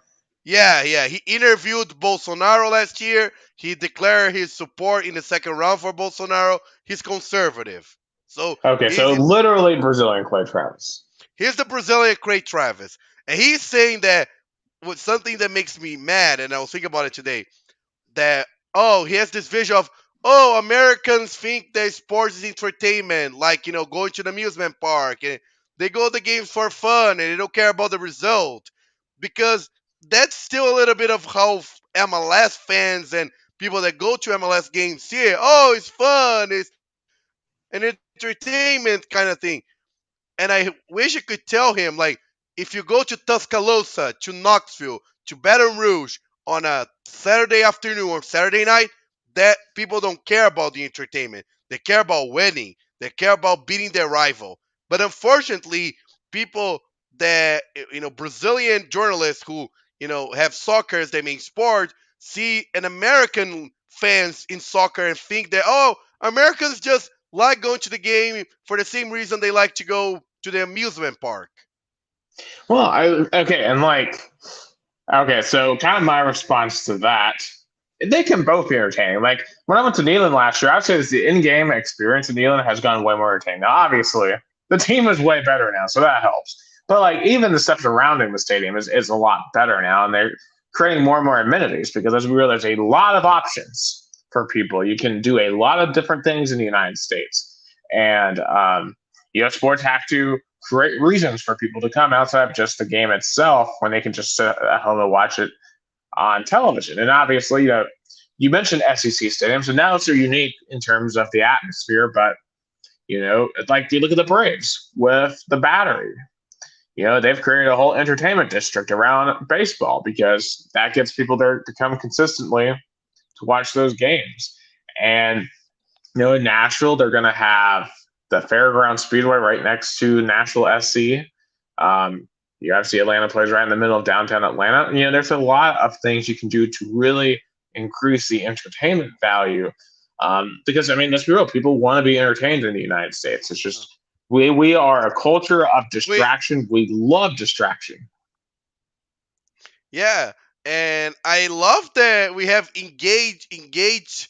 Yeah. He interviewed Bolsonaro last year. He declared his support in the second round for Bolsonaro. He's conservative. So literally Brazilian Clay Travis. Here's the Brazilian Clay Travis, and he's saying that with something that makes me mad, and I was thinking about it today. That he has this vision of Americans think that sports is entertainment, like going to the amusement park and they go to the games for fun and they don't care about the result, because that's still a little bit of how MLS fans and people that go to MLS games see it. It's fun, it's an entertainment kind of thing. And I wish I could tell him, like, if you go to Tuscaloosa, to Knoxville, to Baton Rouge on a Saturday afternoon or Saturday night, that people don't care about the entertainment. They care about winning. They care about beating their rival. But unfortunately, people that, Brazilian journalists who, have soccer as their main sport, see an American fans in soccer and think that, Americans just like going to the game for the same reason they like to go to the amusement park. Well, so kind of my response to that, they can both be entertaining. Like when I went to Neyland last year, I'd say the in-game experience in Neyland has gone way more entertaining. Now, obviously, the team is way better now, so that helps. But like even the stuff surrounding the stadium is a lot better now, and they're creating more and more amenities because as we realize, there's a lot of options for people. You can do a lot of different things in the United States, and sports have to create reasons for people to come outside of just the game itself when they can just sit at home and watch it on television. And obviously, you mentioned SEC stadiums, and now they're unique in terms of the atmosphere. But like you look at the Braves with the Battery. They've created a whole entertainment district around baseball because that gets people there to come consistently to watch those games. And in Nashville, they're going to have the Fairground Speedway right next to Nashville SC. You obviously Atlanta plays right in the middle of downtown Atlanta. There's a lot of things you can do to really increase the entertainment value. Because let's be real, people want to be entertained in the United States. It's just we are a culture of distraction. We love distraction. Yeah, and I love that we have engaged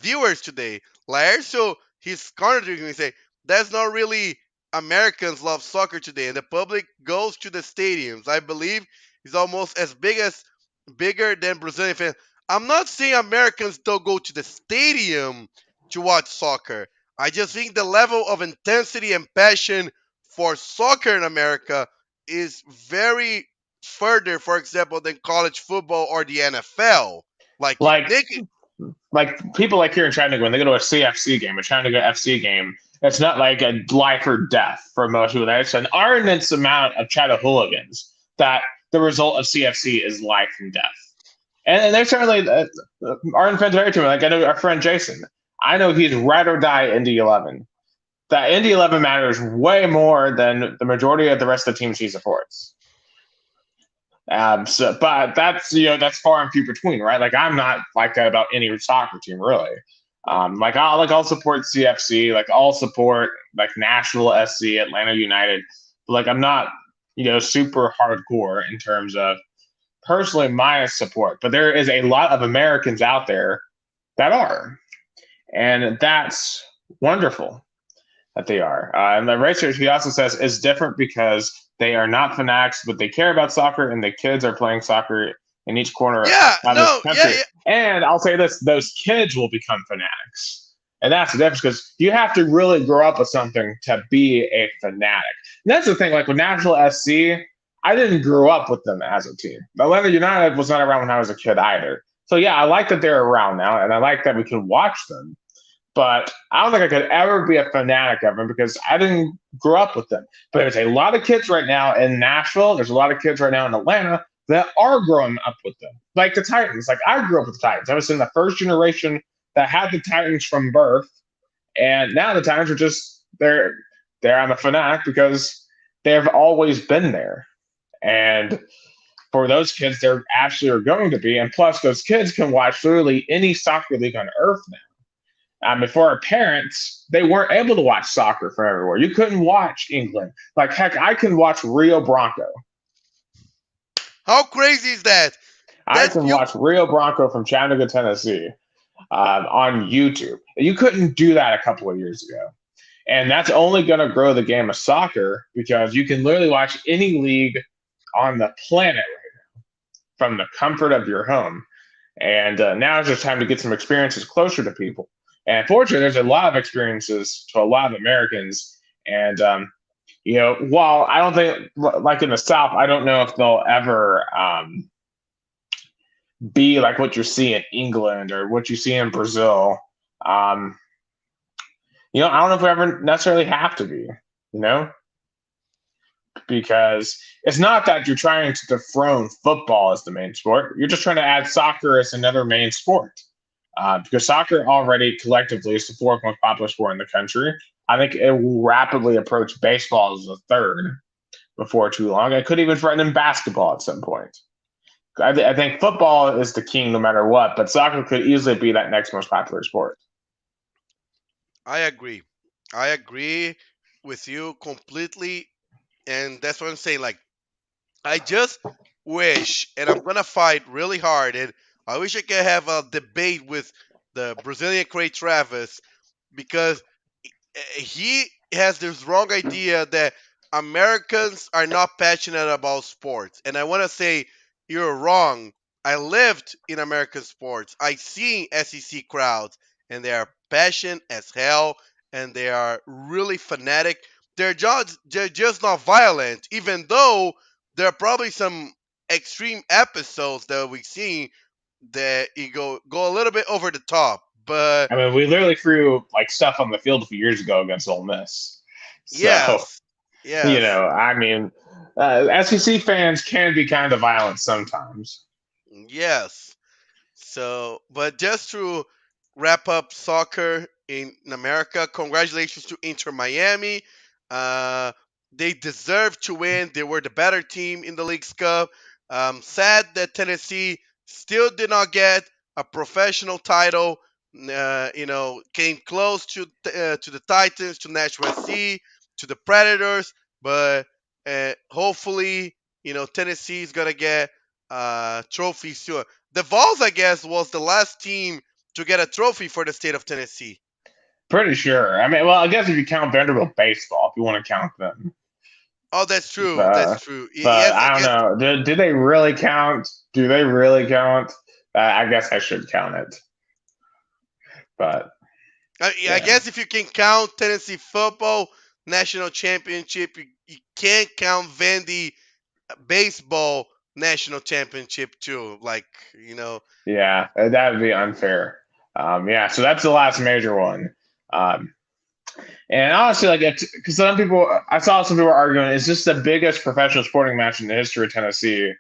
viewers today. Laercio, he's contradicting me, say that's not really Americans love soccer today, and the public goes to the stadiums. I believe it's almost as bigger than Brazilian fans. I'm not saying Americans don't go to the stadium to watch soccer. I just think the level of intensity and passion for soccer in America is very further, for example, than college football or the NFL. Like people like here in Chattanooga, when they go to a CFC game, a Chattanooga FC game, It's not like a life or death for most people. There's an ardent amount of Chatahooligans that the result of CFC is life and death. And there's certainly ardent fans of every team. Like I know our friend Jason. I know he's ride or die Indy 11. That Indy 11 matters way more than the majority of the rest of the teams he supports. But that's far and few between, right? Like I'm not like that about any soccer team, really. I'll support CFC, like I'll support like Nashville SC, Atlanta United. But, like I'm not, super hardcore in terms of personally my support. But there is a lot of Americans out there that are, and that's wonderful that they are. And the research he also says is different because they are not fanatics, but they care about soccer, and the kids are playing soccer in each corner of this country. Yeah. And I'll say this: those kids will become fanatics, and that's the difference because you have to really grow up with something to be a fanatic. And that's the thing. Like with Nashville SC, I didn't grow up with them as a team. Atlanta United was not around when I was a kid either. So yeah, I like that they're around now, and I like that we can watch them. But I don't think I could ever be a fanatic of them because I didn't grow up with them. But there's a lot of kids right now in Nashville. There's a lot of kids right now in Atlanta that are growing up with them. Like the Titans. Like I grew up with the Titans. I was in the first generation that had the Titans from birth. And now the Titans are just, they're I'm a fanatic because they've always been there. And for those kids, they're actually are going to be. And plus, those kids can watch literally any soccer league on earth now. For our parents, they weren't able to watch soccer from everywhere. You couldn't watch England. Like, heck, I can watch Rio Bronco. How crazy is that? I can watch Rio Bronco from Chattanooga, Tennessee on YouTube. You couldn't do that a couple of years ago. And that's only going to grow the game of soccer because you can literally watch any league on the planet right now from the comfort of your home. And now is just time to get some experiences closer to people. And fortunately, there's a lot of experiences to a lot of Americans. And, while I don't think, like in the South, I don't know if they'll ever be like what you see in England or what you see in Brazil. I don't know if we ever necessarily have to be, because it's not that you're trying to dethrone football as the main sport. You're just trying to add soccer as another main sport. Because soccer already collectively is the fourth most popular sport in the country. I think it will rapidly approach baseball as the third before too long. It could even threaten basketball at some point. I think football is the king no matter what, but soccer could easily be that next most popular sport. I agree. I agree with you completely. And that's what I'm saying. Like, I just wish, and I'm going to fight really hard, and I wish I could have a debate with the Brazilian Craig Travis because he has this wrong idea that Americans are not passionate about sports. And I want to say you're wrong. I lived in American sports. I seen SEC crowds, and they are passionate as hell, and they are really fanatic. They're just not violent, even though there are probably some extreme episodes that we've seen that you go a little bit over the top. But we literally threw like stuff on the field a few years ago against Ole Miss. So, yes. SEC fans can be kind of violent sometimes. Yes. So, but just to wrap up soccer in America, congratulations to Inter Miami. They deserved to win. They were the better team in the League's Cup. Sad that Tennessee still did not get a professional title. Came close to the Titans, to Nashville SC, to the Predators, but hopefully, Tennessee is gonna get trophies too. The Vols, I guess, was the last team to get a trophy for the state of Tennessee. Pretty sure. I guess if you count Vanderbilt baseball, if you want to count them. Oh, that's true. That's true. But yes, I don't know. Do they really count? Do they really count? I guess I should count it. But I guess if you can count Tennessee football national championship, you can't count Vandy baseball national championship too. Yeah, that would be unfair. So that's the last major one. And honestly, like, because some people, I saw some people arguing, it's just the biggest professional sporting match in the history of Tennessee,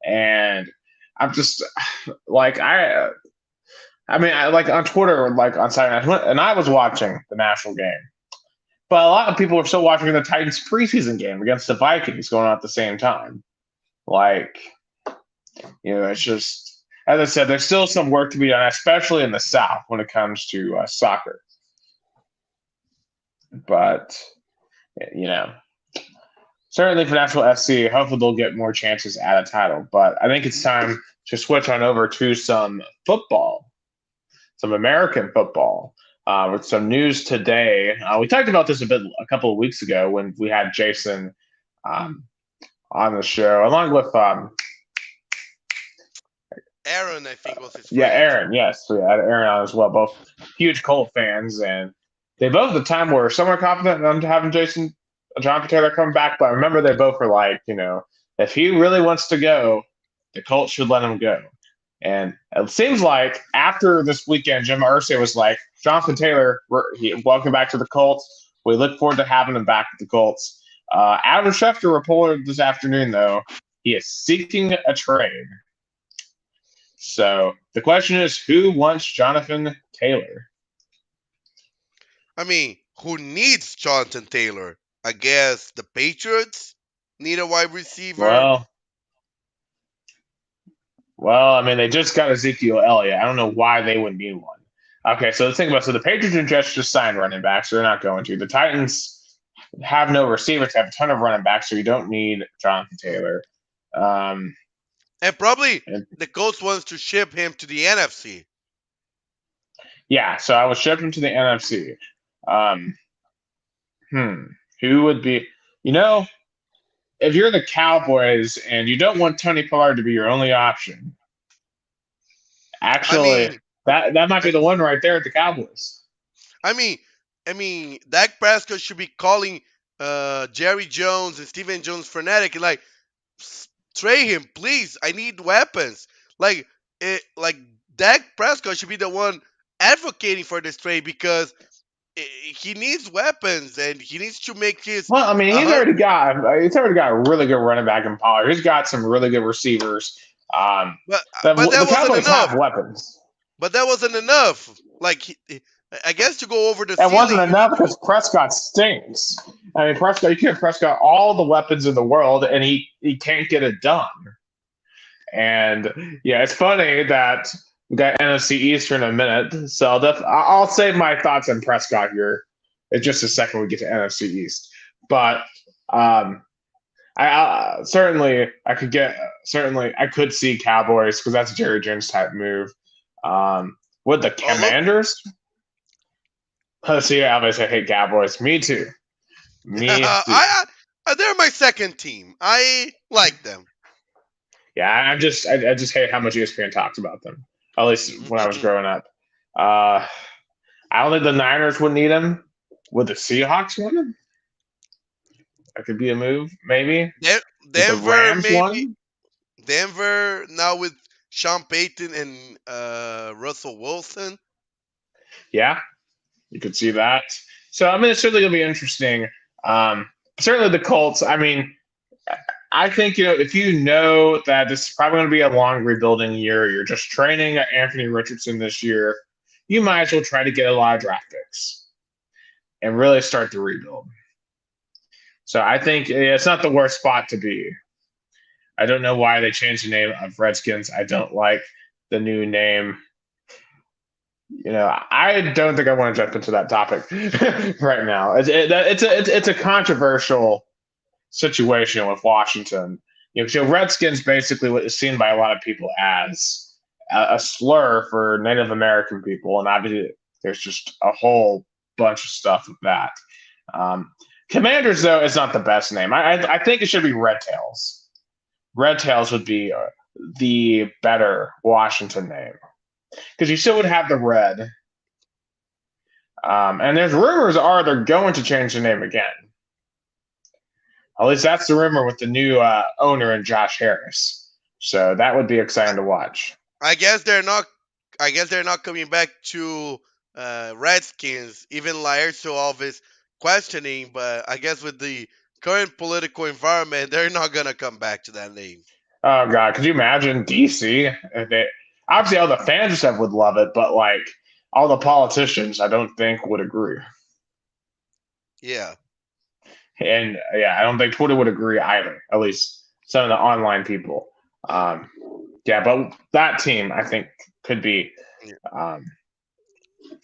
and I'm just like, I mean, I like on Twitter, like on Saturday night, and I was watching the national game, but a lot of people were still watching the Titans preseason game against the Vikings going on at the same time. Like, it's just, as I said, there's still some work to be done, especially in the South when it comes to soccer. But certainly for Nashville FC, hopefully they'll get more chances at a title. But I think it's time to switch on over to some football, some American football. With some news today, we talked about this a couple of weeks ago when we had Jason on the show, along with Aaron, I think was his friend. Yeah, Aaron. Yes, we had Aaron on as well. Both huge Colt fans, and they both at the time were somewhat confident on having Jonathan Taylor come back. But I remember they both were like, if he really wants to go, the Colts should let him go. And it seems like after this weekend, Jim Irsay was like, Jonathan Taylor, welcome back to the Colts. We look forward to having him back with the Colts. Adam Schefter reported this afternoon, though, he is seeking a trade. So the question is, who wants Jonathan Taylor? I mean, who needs Jonathan Taylor? I guess the Patriots need a wide receiver. Well, I mean, they just got Ezekiel Elliott. I don't know why they wouldn't need one. Okay, so let's think about it. So the Patriots and Jets just signed running backs, so they're not going to. The Titans have no receivers, have a ton of running backs, so you don't need Jonathan Taylor. And probably the Colts wants to ship him to the NFC. Yeah, so I would ship him to the NFC. Who would be? If you're the Cowboys and you don't want Tony Pollard to be your only option, actually, that might be the one right there at the Cowboys. I mean, Dak Prescott should be calling Jerry Jones and Stephen Jones frenetic and like, trade him, please. I need weapons. Like Dak Prescott should be the one advocating for this trade because he needs weapons and he needs to make his. Well, I mean, he's already got a really good running back in Pollard. He's got some really good receivers. But the that Cowboys wasn't enough. have weapons. But that wasn't enough. Like, I guess to go over the. That wasn't enough because Prescott stinks. I mean, you give Prescott all the weapons in the world, and he can't get it done. And yeah, it's funny that we got NFC East in a minute, so I'll save my thoughts on Prescott here in just a second. We get to NFC East, but I could see Cowboys because that's a Jerry Jones type move. With the Commanders, let's see. Obviously, I hate Cowboys. Me too. They're my second team. I like them. Yeah, I just hate how much ESPN talks about them. At least when I was growing up. I don't think the Niners would need him. Would the Seahawks want him? That could be a move, maybe. Denver, maybe. Denver now with Sean Payton and Russell Wilson. Yeah, you could see that. So, I mean, it's certainly going to be interesting. Certainly the Colts, I mean, I think, if you know that this is probably going to be a long rebuilding year, you're just training Anthony Richardson this year, you might as well try to get a lot of draft picks and really start the rebuild. So I think it's not the worst spot to be. I don't know why they changed the name of Redskins. I don't like the new name. I don't think I want to jump into that topic right now. It's a controversial situation with Washington. Redskins basically what is seen by a lot of people as a slur for Native American people, and obviously there's just a whole bunch of stuff with that. Commanders, though, is not the best name. I think it should be Red Tails. Red Tails would be the better Washington name because you still would have the red. And there's rumors they're going to change the name again. At least that's the rumor with the new owner and Josh Harris. So that would be exciting to watch. I guess they're not coming back to Redskins. Even Laercio Alves questioning, but I guess with the current political environment, they're not gonna come back to that name. Oh God, could you imagine DC? If they, obviously, all the fans and stuff would love it, but like all the politicians, I don't think would agree. Yeah. And yeah, I don't think Twitter would agree either. At least some of the online people. Um, yeah, but that team, I think, could be Yeah. um,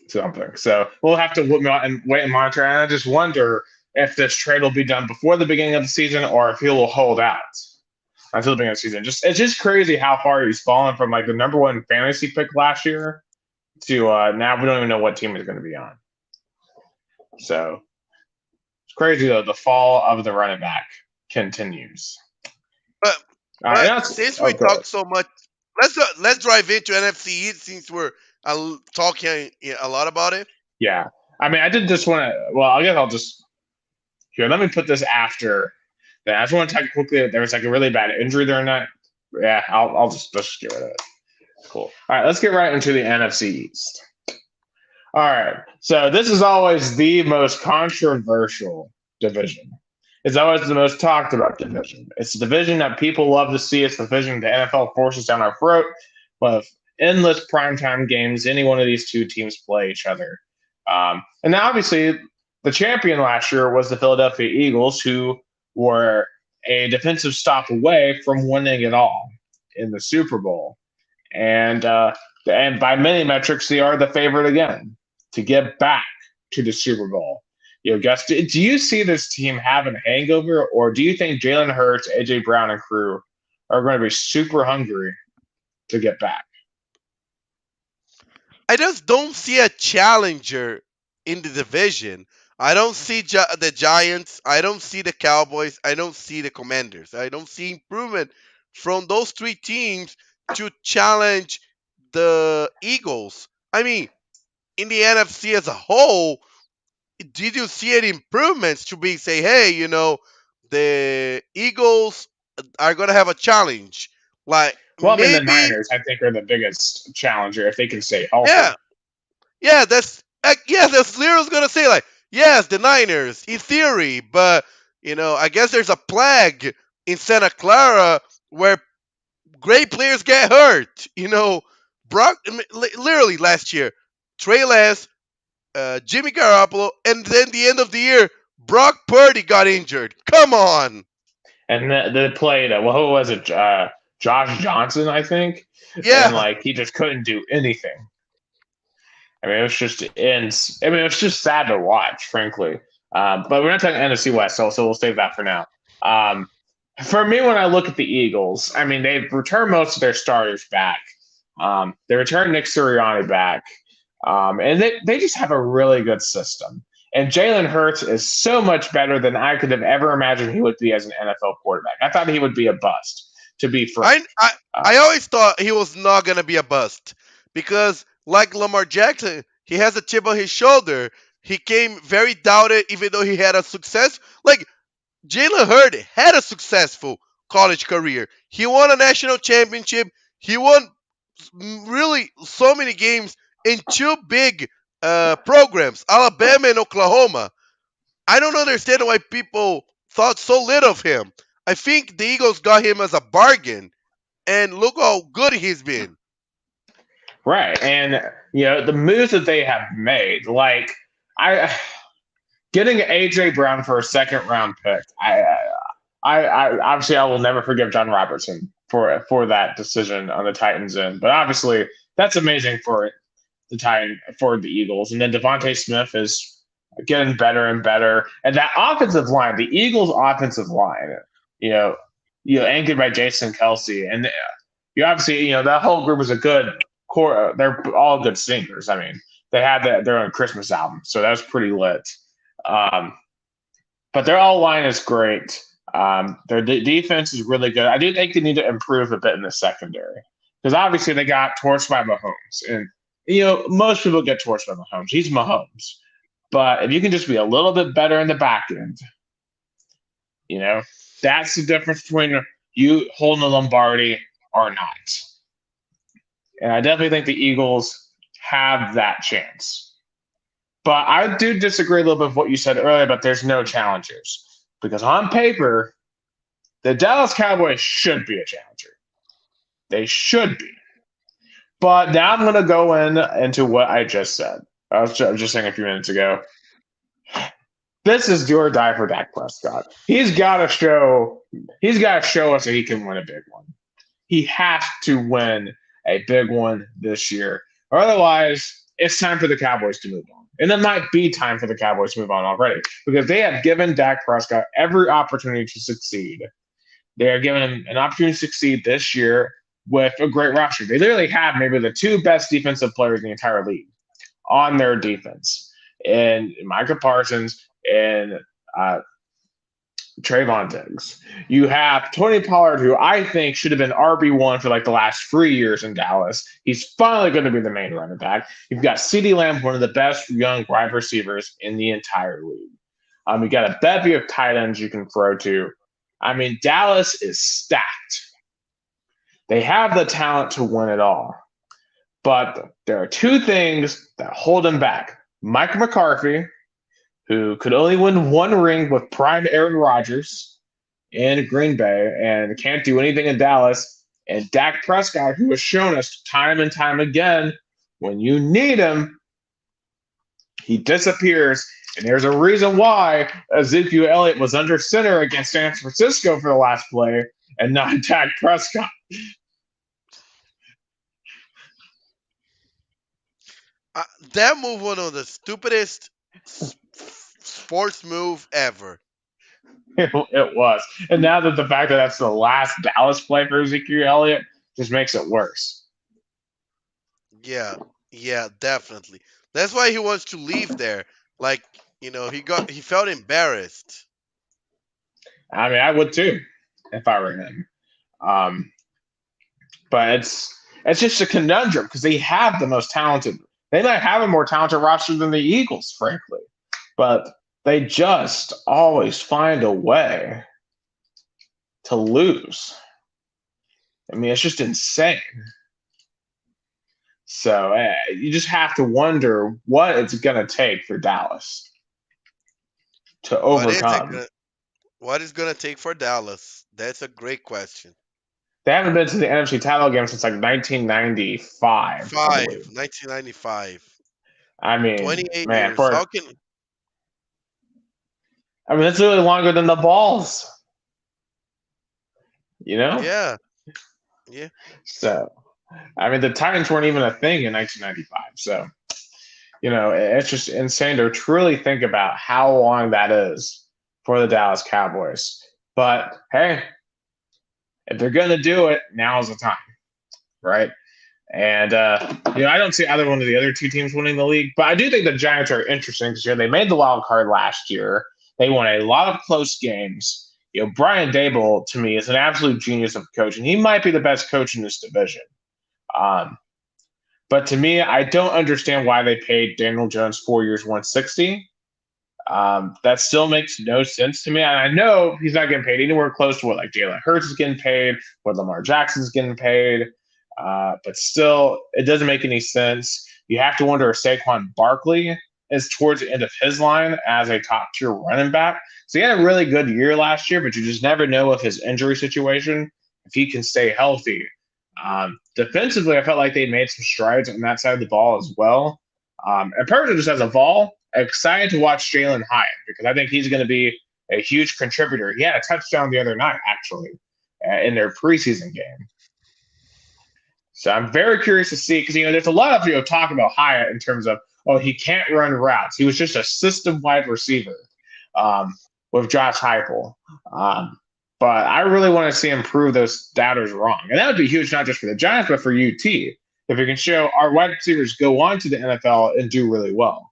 something. So we'll have to wait and monitor. And I just wonder if this trade will be done before the beginning of the season or if he will hold out until the beginning of the season. It's just crazy how far he's fallen from like the number one fantasy pick last year to now we don't even know what team he's going to be on. So it's crazy though. The fall of the running back continues. But since we go ahead. talked so much, let's drive into NFC East since we're talking a lot about it. Yeah, I mean, I did just want to. Well, I guess I'll just here. Let me put this after. That. I just want to talk quickly. There was like a really bad injury during that. Yeah, I'll just get rid of it. Cool. All right, let's get right into the NFC East. All right, so this is always the most controversial division. It's always the most talked about division. It's a division that people love to see. It's the division the NFL forces down our throat with endless primetime games. Any one of these two teams play each other. And now, obviously, the champion last year was the Philadelphia Eagles, who were a defensive stop away from winning it all in the Super Bowl. And by many metrics, they are the favorite again to get back to the Super Bowl. Gus, do you see this team having a hangover, or do you think Jalen Hurts, A.J. Brown, and crew are going to be super hungry to get back? I just don't see a challenger in the division. I don't see the Giants. I don't see the Cowboys. I don't see the Commanders. I don't see improvement from those three teams to challenge the Eagles. I mean, in the NFC as a whole, did you see any improvements to be say, hey, the Eagles are gonna have a challenge? Like Well, I mean, the maybe, Niners, I think, are the biggest challenger if they can stay healthy. yeah, that's Lero's gonna say like, yes, the Niners in theory, but I guess there's a plague in Santa Clara where great players get hurt. Brock literally last year, Trey Lance, Jimmy Garoppolo, and then the end of the year, Brock Purdy got injured. Come on. And they played, who was it? Josh Johnson, I think. Yeah. And he just couldn't do anything. I mean, it was just sad to watch, frankly. But we're not talking NFC West, so we'll save that for now. For me, when I look at the Eagles, I mean, they've returned most of their starters back. They returned Nick Sirianni back. And they just have a really good system. And Jalen Hurts is so much better than I could have ever imagined he would be as an NFL quarterback. I thought he would be a bust, to be frank. I always thought he was not going to be a bust because, like Lamar Jackson, he has a chip on his shoulder. He came very doubted, even though he had a success. Like, Jalen Hurts had a successful college career. He won a national championship. He won really so many games in two big programs, Alabama and Oklahoma. I don't understand why people thought so little of him. I think the Eagles got him as a bargain, and look how good he's been. Right, and the moves that they have made, getting AJ Brown for a second round pick. I obviously I will never forgive John Robertson for that decision on the Titans end, but obviously that's amazing for the Eagles. And then Devontae Smith is getting better and better, and that offensive line, the Eagles' offensive line, anchored by Jason Kelsey, and you obviously that whole group is a good core. They're all good singers. I mean, they had their own Christmas album, so that was pretty lit. But their all line is great. Their defense is really good. I do think they need to improve a bit in the secondary because obviously they got torched by Mahomes, and most people get torched by Mahomes. He's Mahomes, but if you can just be a little bit better in the back end, that's the difference between you holding the Lombardi or not. And I definitely think the Eagles have that chance. But I do disagree a little bit with what you said earlier, but there's no challengers. Because on paper, the Dallas Cowboys should be a challenger. They should be. But now I'm going to go into what I just said. I was just saying a few minutes ago. This is do or die for Dak Prescott. He's got to show us that he can win a big one. He has to win a big one this year. Or otherwise, it's time for the Cowboys to move on. And it might be time for the Cowboys to move on already because they have given Dak Prescott every opportunity to succeed. They are giving him an opportunity to succeed this year with a great roster. They literally have maybe the two best defensive players in the entire league on their defense. And Micah Parsons and Trayvon Diggs. You have Tony Pollard, who I think should have been RB1 for like the last 3 years in Dallas. He's finally going to be the main running back. You've got CeeDee Lamb, one of the best young wide receivers in the entire league. You got a bevy of tight ends you can throw to. I mean, Dallas is stacked. They have the talent to win it all. But there are two things that hold them back. Mike McCarthy, who could only win one ring with prime Aaron Rodgers in Green Bay and can't do anything in Dallas, and Dak Prescott, who has shown us time and time again, when you need him, he disappears. And there's a reason why Ezekiel Elliott was under center against San Francisco for the last play and not Dak Prescott. That move was one of the stupidest sports move ever. It was. And now that the fact that that's the last Dallas play for Ezekiel Elliott just makes it worse. Yeah, definitely. That's why he wants to leave there. Like, he felt embarrassed. I mean, I would too if I were him. But it's just a conundrum because they have the most talented. They might have a more talented roster than the Eagles, frankly, but they just always find a way to lose. I mean, it's just insane. So you just have to wonder what it's going to take for Dallas to overcome. What is going to take for Dallas? That's a great question. They haven't been to the NFC title game since like 1995. 1995. I mean, 28 man, years. How can? I mean, that's really longer than the Balls. Yeah. So, I mean, the Titans weren't even a thing in 1995. So, it's just insane to truly think about how long that is for the Dallas Cowboys. But hey, if they're going to do it, now's the time, right? And, I don't see either one of the other two teams winning the league, but I do think the Giants are interesting because they made the wild card last year. They won a lot of close games. Brian Daboll, to me, is an absolute genius of a coach, and he might be the best coach in this division. But to me, I don't understand why they paid Daniel Jones 4 years, 160. That still makes no sense to me. And I know he's not getting paid anywhere close to what like Jalen Hurts is getting paid, what Lamar Jackson's getting paid. But still, it doesn't make any sense. You have to wonder if Saquon Barkley is towards the end of his line as a top-tier running back. So he had a really good year last year, but you just never know with his injury situation if he can stay healthy. Defensively, I felt like they made some strides on that side of the ball as well. And personally, just as a Vol, excited to watch Jalen Hyatt because I think he's going to be a huge contributor. He had a touchdown the other night, actually, in their preseason game. So I'm very curious to see because, there's a lot of talk about Hyatt in terms of, he can't run routes. He was just a system wide receiver with Josh Heupel. But I really want to see him prove those doubters wrong. And that would be huge, not just for the Giants, but for UT. If we can show our wide receivers go on to the NFL and do really well.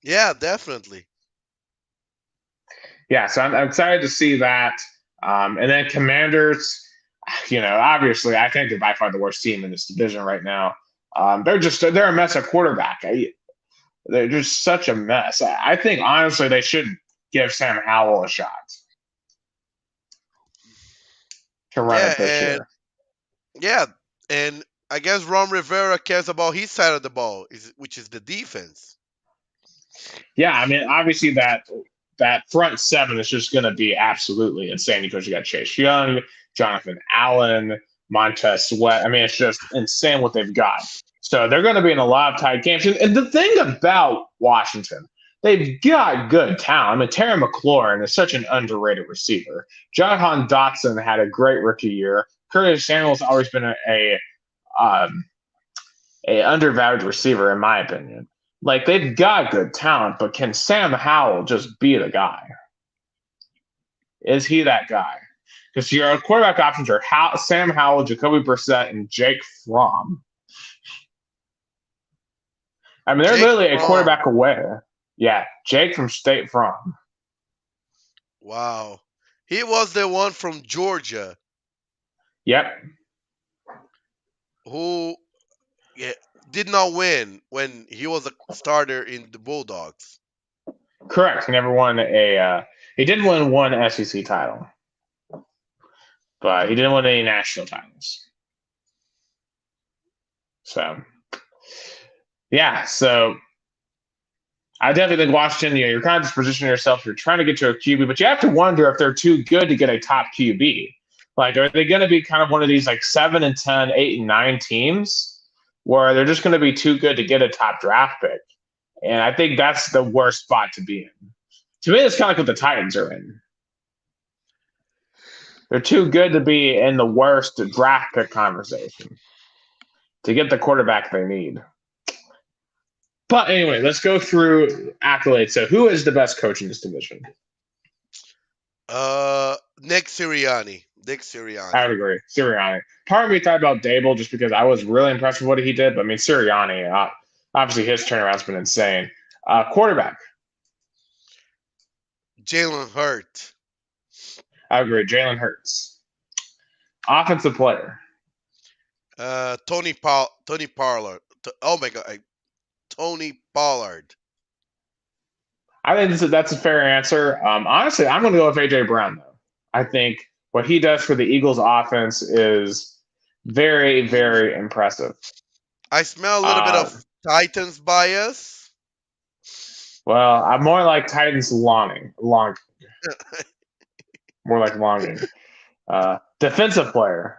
Yeah, definitely. Yeah, so I'm excited to see that. And then Commanders, obviously, I think they're by far the worst team in this division right now. They're a mess at quarterback. They're just such a mess. I think, honestly, they should give Sam Howell a shot to run it this year. Yeah, and I guess Ron Rivera cares about his side of the ball, which is the defense. Yeah, I mean, obviously that front seven is just going to be absolutely insane because you got Chase Young, Jonathan Allen, Montez Sweat. I mean, it's just insane what they've got. So they're going to be in a lot of tight games. And the thing about Washington, they've got good talent. I mean, Terry McLaurin is such an underrated receiver. Jahan Dotson had a great rookie year. Curtis Samuel's always been um, a undervalued receiver, in my opinion. Like, they've got good talent, but can Sam Howell just be the guy? Is he that guy? Because your quarterback options are Sam Howell, Jacoby Brissett, and Jake Fromm. I mean, they're Jake literally a Fromm. quarterback away. Yeah, Jake from State Farm. Wow. He was the one from Georgia Yep, who yeah, did not win when he was a starter in the Bulldogs. correct. He never won he did win one SEC title, but he didn't win any national titles. So, yeah, so I definitely think Washington, you're kind of just positioning yourself. You're trying to get to a QB, but you have to wonder if they're too good to get a top QB. Like, are they going to be kind of one of these like 7 and 10, 8 and 9 teams where they're just going to be too good to get a top draft pick? And I think that's the worst spot to be in. To me, it's kind of like what the Titans are in. They're too good to be in the worst draft pick conversation to get the quarterback they need. But anyway, let's go through accolades. So, who is the best coach in this division? Nick Sirianni. I would agree. Sirianni. Part of me thought about Dable just because I was really impressed with what he did. But I mean, Sirianni, obviously his turnaround's been insane. Quarterback. Jalen Hurts. I agree. Jalen Hurts. Offensive player. Tony Pollard. Oh my God. Tony Pollard. I think that's a fair answer. Honestly, I'm going to go with AJ Brown though. I think what he does for the Eagles offense is very, very impressive. I smell a little bit of Titans bias. Well, I'm more like Titans longing. More like longing. Defensive player.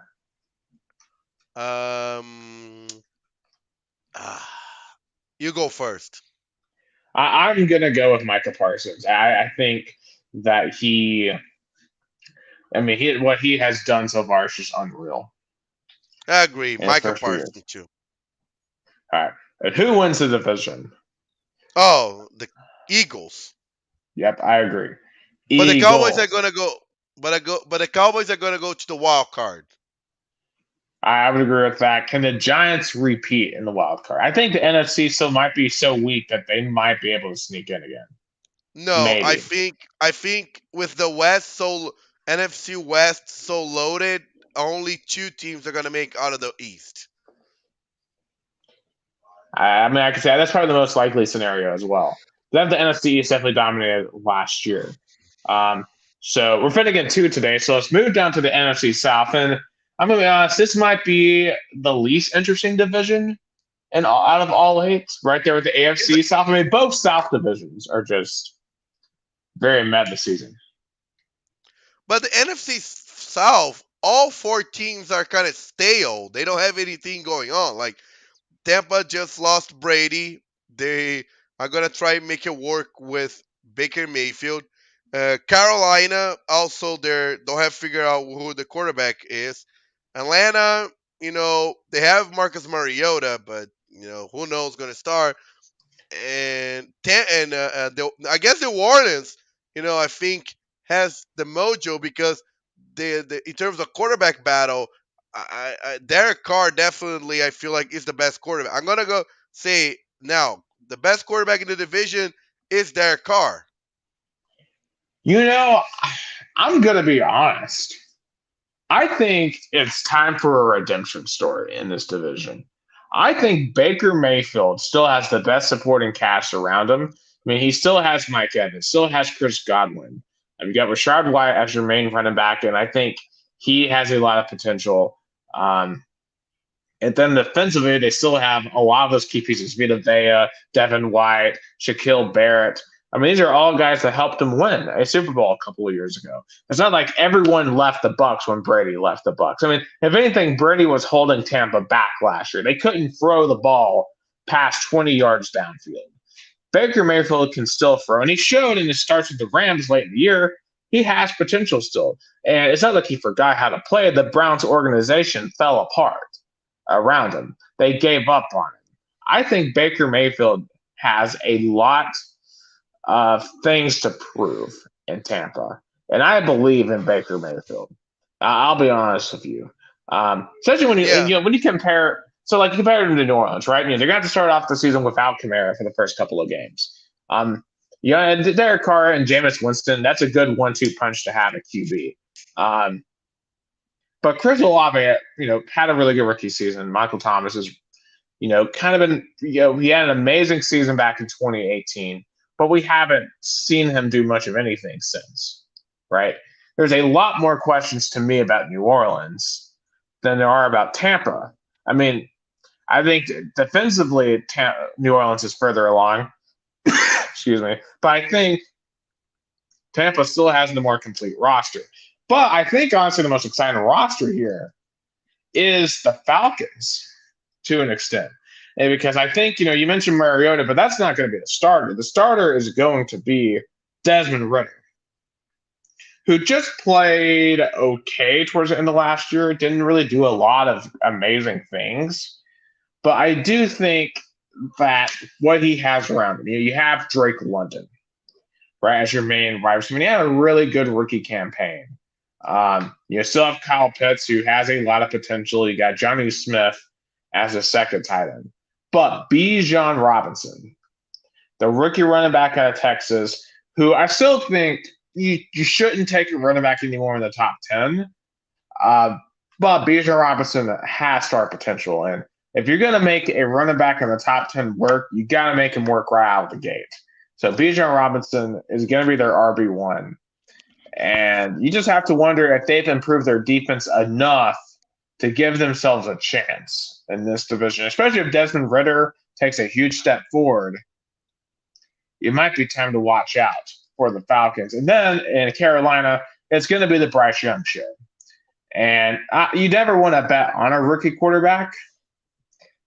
You go first. I'm going to go with Micah Parsons. I think that what he has done so far is just unreal. I agree. in his Micah first few years. Parsons too. All right. And who wins the division? Oh, the Eagles. Yep, I agree. But the Cowboys Eagles. are gonna go. But the Cowboys are gonna go to the wild card. I would agree with that. Can the Giants repeat in the wild card? I think the NFC still might be so weak that they might be able to sneak in again. No, Maybe. I think with the NFC West so loaded, only 2 teams are gonna make out of the East. I mean, I could say that's probably the most likely scenario as well. Then the NFC East definitely dominated last year. So we're finna get 2 today. So let's move down to the NFC South. And I'm going to be honest, this might be the least interesting division out of all 8, right there with the AFC South. I mean, both South divisions are just very mad this season. But the NFC South, all 4 teams are kind of stale. They don't have anything going on. Like Tampa just lost Brady. They are gonna try and make it work with Baker Mayfield. Carolina also don't have figured out who the quarterback is. Atlanta, they have Marcus Mariota, but who knows going to start. And I guess the Warriors, I think has the mojo because in terms of quarterback battle, Derek Carr definitely I feel like is the best quarterback. I'm gonna go say now the best quarterback in the division is Derek Carr. I'm gonna be honest. I think it's time for a redemption story in this division. I think Baker Mayfield still has the best supporting cast around him. I mean, he still has Mike Evans, still has Chris Godwin. You've got Rashard White as your main running back, and I think he has a lot of potential. And then defensively, they still have a lot of those key pieces: Vita Vea, Devin White, Shaquille Barrett. I mean, these are all guys that helped them win a Super Bowl a couple of years ago. It's not like everyone left the Bucs when Brady left the Bucs. I mean, if anything, Brady was holding Tampa back last year. They couldn't throw the ball past 20 yards downfield. Baker Mayfield can still throw, and he showed in his starts with the Rams late in the year. He has potential still. And it's not like he forgot how to play. The Browns organization fell apart around him. They gave up on him. I think Baker Mayfield has a lot of things to prove in Tampa, and I believe in Baker Mayfield. I'll be honest with you, especially when when you compare. So, like, you compare him to New Orleans, right? They're going to have to start off the season without Kamara for the first couple of games. Derek Carr and Jameis Winston, that's a good 1-2 punch to have at QB. But Chris Olave, had a really good rookie season. Michael Thomas is, kind of been, he had an amazing season back in 2018, but we haven't seen him do much of anything since, right? There's a lot more questions to me about New Orleans than there are about Tampa. I mean, I think defensively, New Orleans is further along. Excuse me. But I think Tampa still has the more complete roster. But I think, honestly, the most exciting roster here is the Falcons to an extent. And because I think, you mentioned Mariota, but that's not going to be the starter. The starter is going to be Desmond Ridder, who just played okay towards the end of last year. Didn't really do a lot of amazing things. But I do think that what he has around him, you have Drake London, right, as your main wide receiver. He had a really good rookie campaign. You still have Kyle Pitts, who has a lot of potential. You got Johnny Smith as a second tight end. But Bijan Robinson, the rookie running back out of Texas, who I still think you shouldn't take a running back anymore in the top 10. But Bijan Robinson has star potential. And if you're going to make a running back in the top 10 work, you got to make him work right out of the gate. So Bijan Robinson is going to be their RB1. And you just have to wonder if they've improved their defense enough to give themselves a chance in this division, especially if Desmond Ridder takes a huge step forward. It might be time to watch out for the Falcons. And then in Carolina, it's going to be the Bryce Young show. And you never want to bet on a rookie quarterback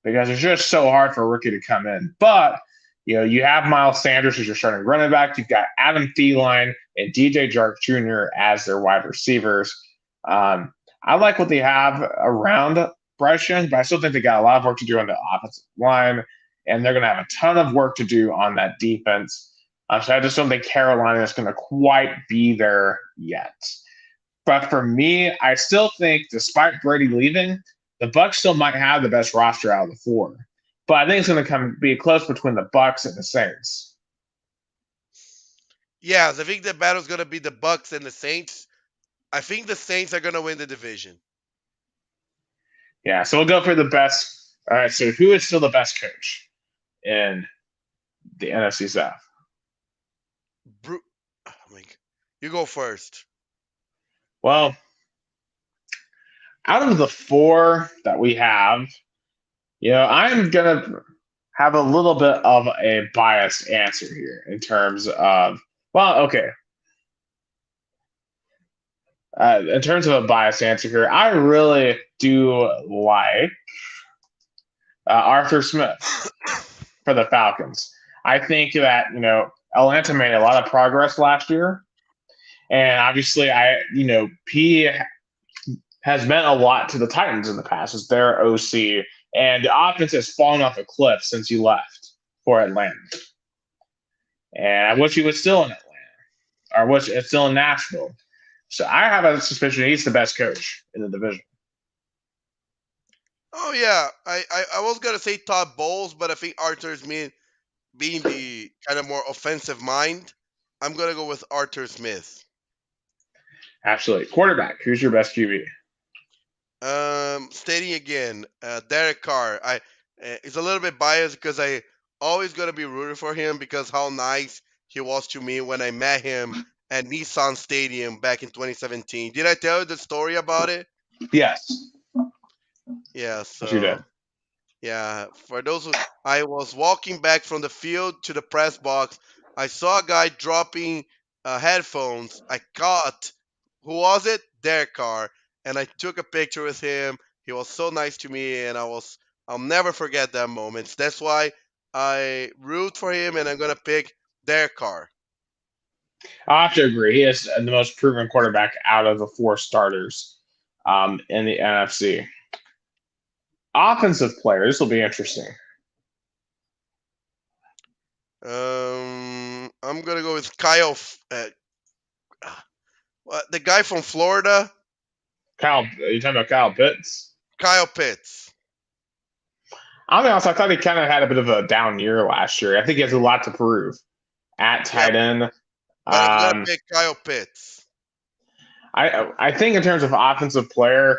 because it's just so hard for a rookie to come in. But, you have Miles Sanders as your starting running back. You've got Adam Thielen and DJ Chark Jr. as their wide receivers. I like what they have around Bryce Young, but I still think they got a lot of work to do on the offensive line, and they're going to have a ton of work to do on that defense. So I just don't think Carolina is going to quite be there yet. But for me, I still think, despite Brady leaving, the Bucs still might have the best roster out of the four. But I think it's going to be close between the Bucs and the Saints. Yeah, I think the battle's going to be the Bucs and the Saints. I think the Saints are going to win the division. Yeah, so we'll go for the best. All right, so who is still the best coach in the NFC South? You go first. Well, out of the four that we have, I'm going to have a little bit of a biased answer here in terms of, in terms of a biased answer here, I really do like Arthur Smith for the Falcons. I think that, Atlanta made a lot of progress last year. And obviously, he has meant a lot to the Titans in the past as their OC. And the offense has fallen off a cliff since he left for Atlanta. And I wish he was still in Atlanta, or wish it's still in Nashville. So I have a suspicion he's the best coach in the division. Oh, yeah. I was going to say Todd Bowles, but I think Arthur's being the kind of more offensive mind. I'm going to go with Arthur Smith. Absolutely. Quarterback, who's your best QB? Stating again, Derek Carr. It's a little bit biased because I always gonna be rooting for him because how nice he was to me when I met him at Nissan Stadium back in 2017. Did I tell you the story about it? Yes. Yeah, What you so did. yeah, for those who I was walking back from the field to the press box, I saw a guy dropping headphones. I caught who was it? Their car, and I took a picture with him. He was so nice to me, and I'll never forget that moment. That's why I root for him, and I'm gonna pick their car. I have to agree. He is the most proven quarterback out of the four starters in the NFC. Offensive players will be interesting. I'm gonna go with Kyle, the guy from Florida, Kyle, are you talking about Kyle Pitts? Kyle Pitts. I'll be honest, I thought he kind of had a bit of a down year last year. I think he has a lot to prove at Yeah, tight end. but I'm gonna Um, pick Kyle Pitts. I think in terms of offensive player,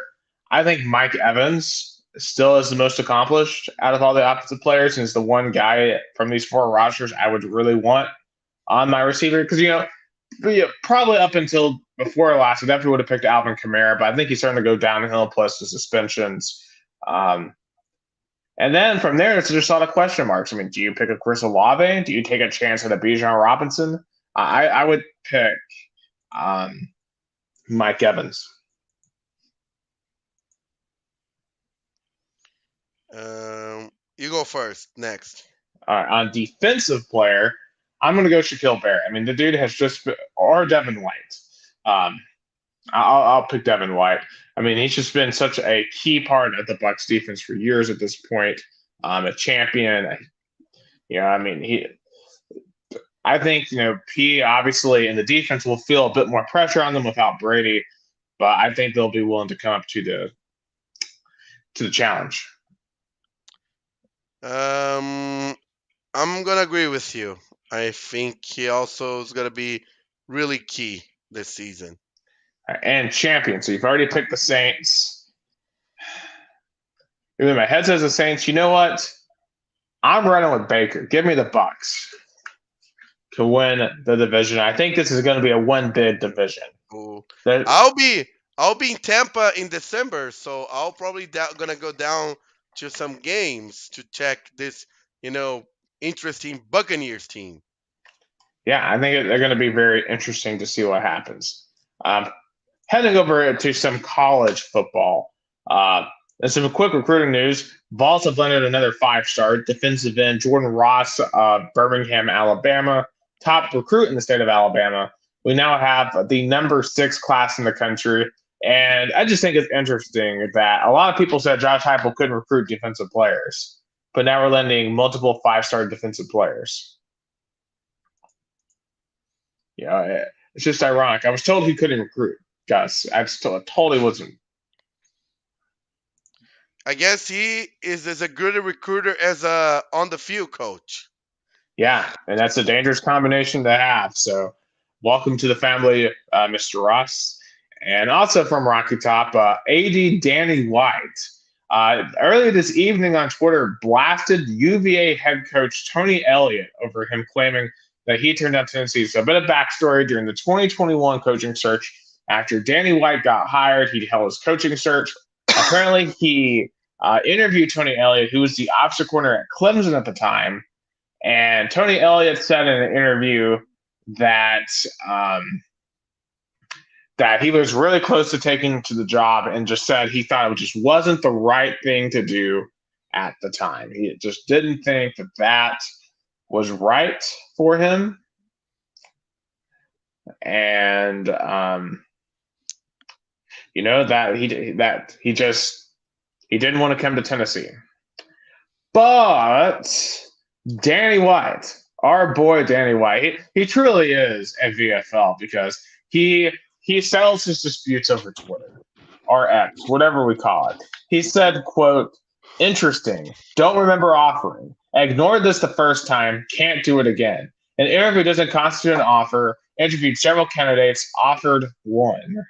I think Mike Evans still is the most accomplished out of all the offensive players, and is the one guy from these four rosters I would really want on my receiver. Because probably up until before last, I definitely would have picked Alvin Kamara, but I think he's starting to go downhill plus the suspensions. Um, and then from there, it's just a lot of question marks. I mean, do you pick a Chris Olave? Do you take a chance at a Bijan Robinson? I would pick um, Mike Evans. You go first. Next. On defensive player, I'm going to go Shaquille Barrett. I mean, the dude has just been, or Devin White. Um, I'll pick Devin White. I mean, he's just been such a key part of the Bucks defense for years at this point. A champion. I mean, I think P obviously in the defense will feel a bit more pressure on them without Brady, but I think they'll be willing to come up to the challenge. I'm gonna agree with you. I think he also is gonna be really key this season. And champion. So you've already picked the Saints. Even my head says the Saints. You know what? I'm running with Baker. Give me the Bucks to win the division. I think this is going to be a one bid division. Ooh. That- I'll be in Tampa in December, so I'll probably gonna go down to some games to check this, interesting Buccaneers team. yeah, I think they're going to be very interesting to see what happens. Heading over to some college football. And some quick recruiting news. Vols have landed another 5-star defensive end, Jordan Ross of Birmingham, Alabama, top recruit in the state of Alabama. We now have the number 6 class in the country. And I just think it's interesting that a lot of people said Josh Heupel couldn't recruit defensive players, but now we're landing multiple 5-star defensive players. Yeah, it's just ironic. I was told he couldn't recruit, Gus. I totally wasn't. I guess he is as a good a recruiter as a on the field coach. Yeah, and that's a dangerous combination to have. So, welcome to the family, Mr. Ross. And also from Rocky Top, AD Danny White. Earlier this evening on Twitter, blasted UVA head coach Tony Elliott over him claiming that he turned down Tennessee. So, a bit of backstory during the 2021 coaching search. After Danny White got hired, he held his coaching search. Apparently, he interviewed Tony Elliott, who was the offensive coordinator at Clemson at the time. And Tony Elliott said in an interview that that he was really close to taking to the job, and just said he thought it just wasn't the right thing to do at the time. He just didn't think that was right for him. And that he didn't want to come to Tennessee. But Danny White, our boy Danny White, he truly is a VFL because he settles his disputes over Twitter or X, whatever we call it. He said, quote, "Interesting. Don't remember offering. Ignored this the first time. Can't do it again. An interview doesn't constitute an offer. Interviewed several candidates. Offered one."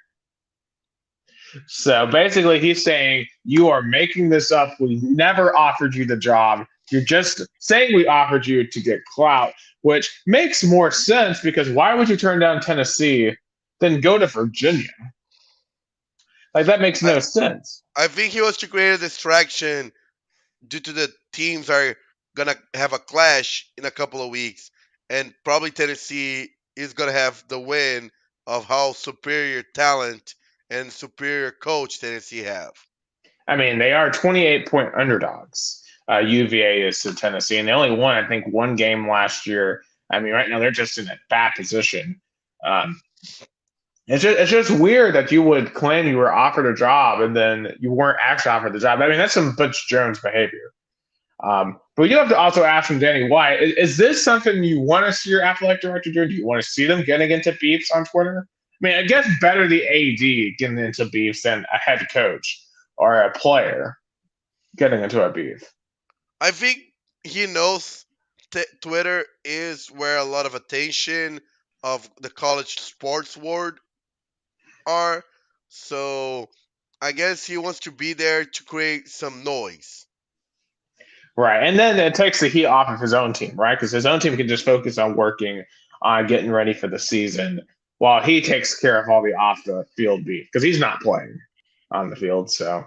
So basically, he's saying you are making this up. We never offered you the job. You're just saying we offered you to get clout, which makes more sense because why would you turn down Tennessee than go to Virginia? Like that makes I, no sense. I think he was to create a distraction due to the teams are gonna have a clash in a couple of weeks, and probably Tennessee is gonna have the win of how superior talent and superior coach Tennessee have. I mean, they are 28-point underdogs. UVA is to Tennessee, and they only won, I think, one game last year. I mean, right now they're just in a bad position. Um, it's just weird that you would claim you were offered a job and then you weren't actually offered the job. I mean, that's some Butch Jones behavior. But you have to also ask from Danny White, is this something you want to see your athletic director do? Do you want to see them getting into beefs on Twitter? I mean, I guess better the AD getting into beefs than a head coach or a player getting into a beef. I think he knows Twitter is where a lot of attention of the college sports world are, so I guess he wants to be there to create some noise. Right. And then it takes the heat off of his own team, right? Because his own team can just focus on working on getting ready for the season while he takes care of all the off the field beef because he's not playing on the field. So,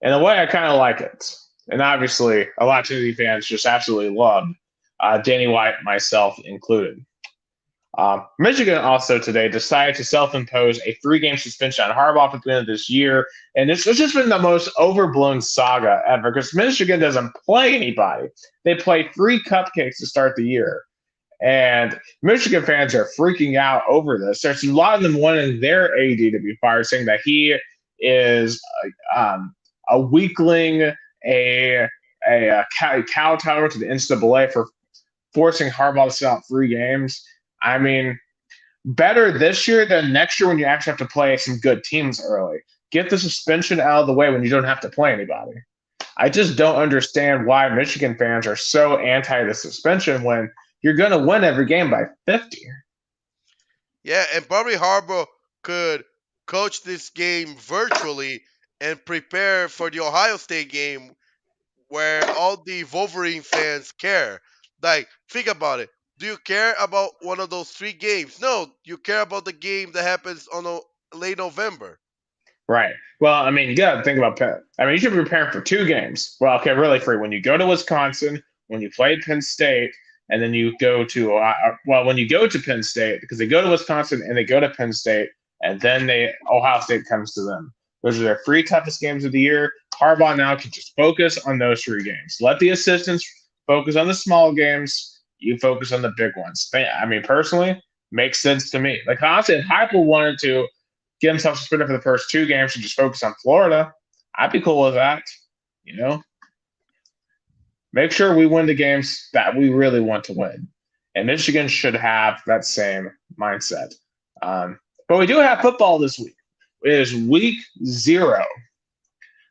in a way, I kind of like it. And obviously, a lot of Tennessee fans just absolutely love Danny White, myself included. Michigan also today decided to self-impose a 3-game suspension on Harbaugh at the end of this year, and it's just been the most overblown saga ever because Michigan doesn't play anybody. They play 3 cupcakes to start the year, and Michigan fans are freaking out over this. There's a lot of them wanting their AD to be fired, saying that he is a weakling, a kowtower to the NCAA for forcing Harbaugh to sit out 3 games. I mean, better this year than next year when you actually have to play some good teams early. Get the suspension out of the way when you don't have to play anybody. I just don't understand why Michigan fans are so anti the suspension when you're going to win every game by 50. Yeah, and probably Harbaugh could coach this game virtually and prepare for the Ohio State game where all the Wolverine fans care. Like, think about it. Do you care about one of those 3 games? No, you care about the game that happens on late November. Right. Well, I mean, you got to think about Penn. I mean, you should be preparing for 2 games. Well, okay, really free. When you go to Wisconsin, when you play Penn State, and then you go to when you go to Penn State, because they go to Wisconsin and they go to Penn State, and then Ohio State comes to them. Those are their 3 toughest games of the year. Harbaugh now can just focus on those 3 games. Let the assistants focus on the small games. You focus on the big ones. I mean, personally, makes sense to me. Like, honestly, if Heupel wanted to get himself suspended for the first 2 games and just focus on Florida, I'd be cool with that. You know, make sure we win the games that we really want to win. And Michigan should have that same mindset. But we do have football this week. It is week 0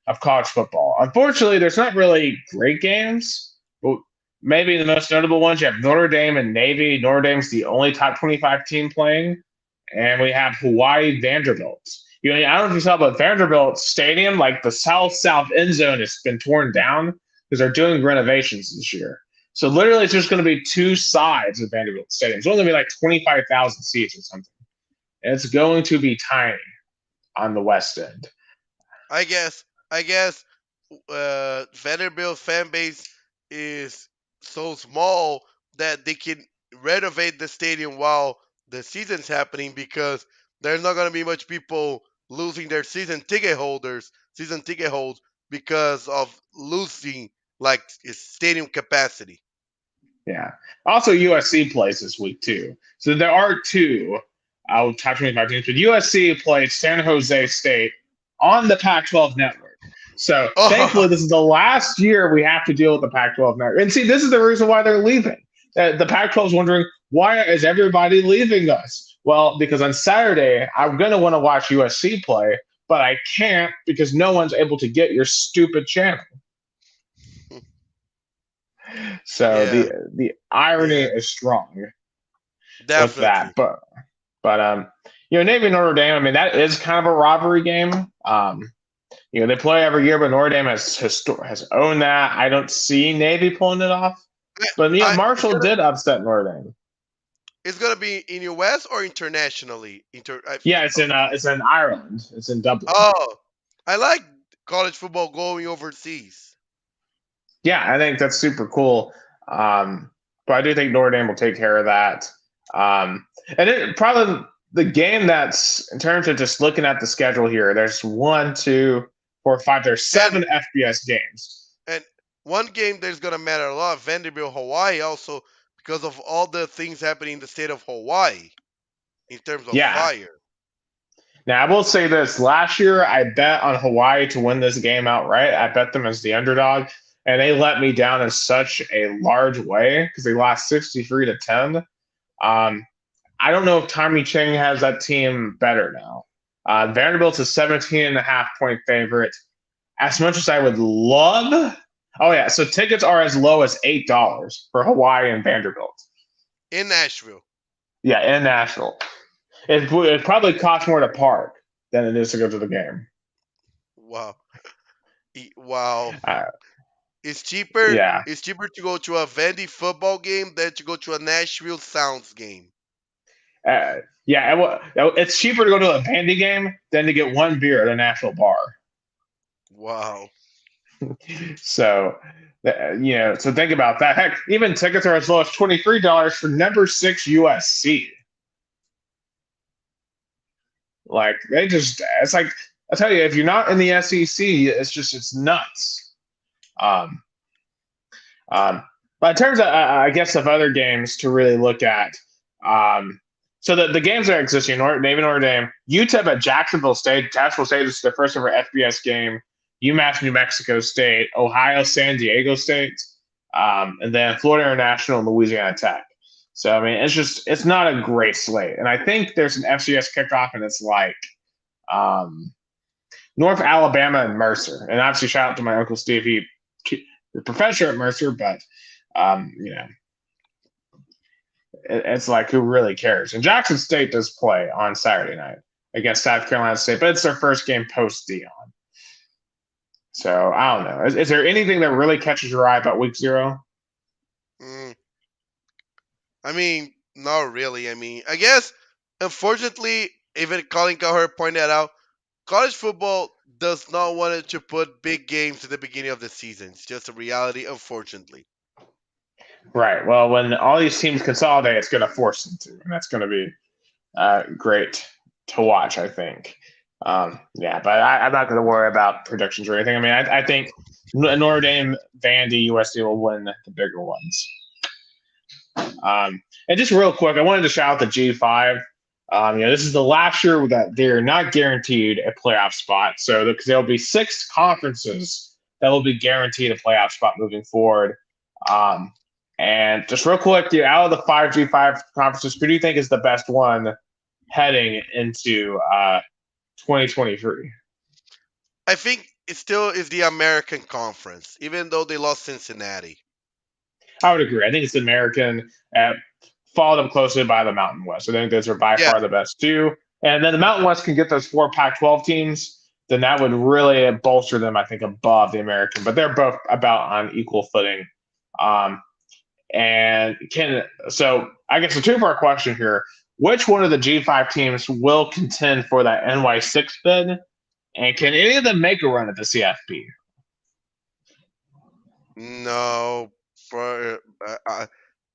of college football. Unfortunately, there's not really great games. But maybe the most notable ones, you have Notre Dame and Navy. Notre Dame's the only top 25 team playing. And we have Hawaii Vanderbilt. I don't know if you saw, but Vanderbilt Stadium, like the south end zone has been torn down because they're doing renovations this year. So literally it's just going to be 2 sides of Vanderbilt Stadium. It's only going to be like 25,000 seats or something. And it's going to be tiny on the west end. I guess Vanderbilt fan base is so small that they can renovate the stadium while the season's happening because there's not going to be much people losing their season ticket holds because of losing like its stadium capacity. Yeah. Also, USC plays this week too. So there are 2 top 25 teams, but USC plays San Jose State on the Pac-12 network. So thankfully, this is the last year we have to deal with the Pac-12 network. And see, this is the reason why they're leaving. The Pac-12 is wondering, why is everybody leaving us? Well, because on Saturday, I'm going to want to watch USC play, but I can't because no one's able to get your stupid channel. So the irony is strong. Definitely. With that. But Navy and Notre Dame, I mean, that is kind of a rivalry game. They play every year, but Notre Dame has owned that. I don't see Navy pulling it off. But Marshall did upset Notre Dame. It's gonna be in US or internationally? Yeah, it's in Ireland. It's in Dublin. Oh, I like college football going overseas. Yeah, I think that's super cool. But I do think Notre Dame will take care of that. And it probably the game that's in terms of just looking at the schedule here. There's 1, 2, 4, 5. There's And 7 FBS games. and one game that's gonna matter a lot, Vanderbilt, Hawaii, also because of all the things happening in the state of Hawaii in terms of Yeah. fire. Now I will say this: last year I bet on Hawaii to win this game outright. I bet them as the underdog, and they let me down in such a large way because they lost 63-10. I don't know if Tommy Chang has that team better now. Vanderbilt's a 17.5 point favorite. As much as I would love, oh yeah, so tickets are as low as $8 for Hawaii and Vanderbilt. In Nashville. Yeah, in Nashville. It probably costs more to park than it is to go to the game. Wow. Wow. Uh, It's cheaper. yeah, It's cheaper to go to a Vandy football game than to go to a Nashville Sounds game. yeah. It's cheaper to go to a Vandy game than to get one beer at a Nashville bar. Wow. So, so think about that. Heck, even tickets are as low as $23 for number 6 USC. Like it's like I tell you, if you're not in the SEC, it's nuts. Um, but in terms of I guess of other games to really look at, so the games that are existing: Notre Dame, UTEP at Jacksonville State. Jacksonville State is the first ever FBS game. UMass New Mexico State, Ohio San Diego State, and then Florida International and Louisiana Tech. So I mean, it's not a great slate, and I think there's an FCS kickoff, and it's like North Alabama and Mercer. And obviously, shout out to my uncle Steve. He's a professor at Mercer, but it's like who really cares? And Jackson State does play on Saturday night against South Carolina State, but it's their first game post Dion. So I don't know. Is there anything that really catches your eye about Week 0? I mean, not really. I mean, I guess, unfortunately, even Colin Cowherd pointed out, college football does not want to put big games at the beginning of the season. It's just a reality, unfortunately. Right. Well, when all these teams consolidate, it's going to force them to, and that's going to be great to watch, I think. Yeah, but I'm not going to worry about predictions or anything. I mean, I think Notre Dame, Vandy, USC will win the bigger ones. And just real quick, I wanted to shout out the G5. This is the last year that they're not guaranteed a playoff spot. So there'll be 6 conferences that will be guaranteed a playoff spot moving forward. And just real quick, out of the 5 G5 conferences, who do you think is the best one heading into 2023? I think it still is the American Conference, even though they lost Cincinnati. I would agree. I think it's the American, followed up closely by the Mountain West. I think those are by far the best 2. And then the Mountain West can get those 4 Pac-12 teams, then that would really bolster them, I think, above the American. But they're both about on equal footing. So I guess a 2-part question here. Which one of the G5 teams will contend for that NY6 bid? And can any of them make a run at the CFP? No,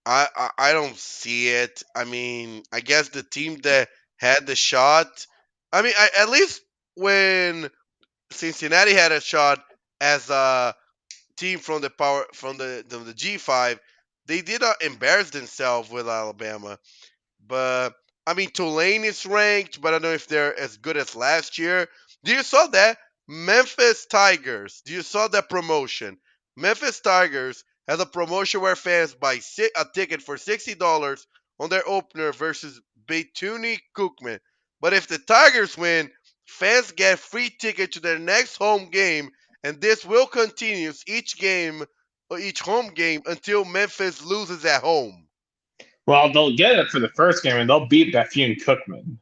I don't see it. I mean, I guess the team that had the shot. I mean, at least when Cincinnati had a shot as a team from the G5, they did not embarrass themselves with Alabama. But I mean, Tulane is ranked, but I don't know if they're as good as last year. Do you saw that? Memphis Tigers. Do you saw that promotion? Memphis Tigers has a promotion where fans buy a ticket for $60 on their opener versus Bethune Cookman. But if the Tigers win, fans get free ticket to their next home game, and this will continue each home game until Memphis loses at home. Well, they'll get it for the first game, and they'll beat Bethune Cookman.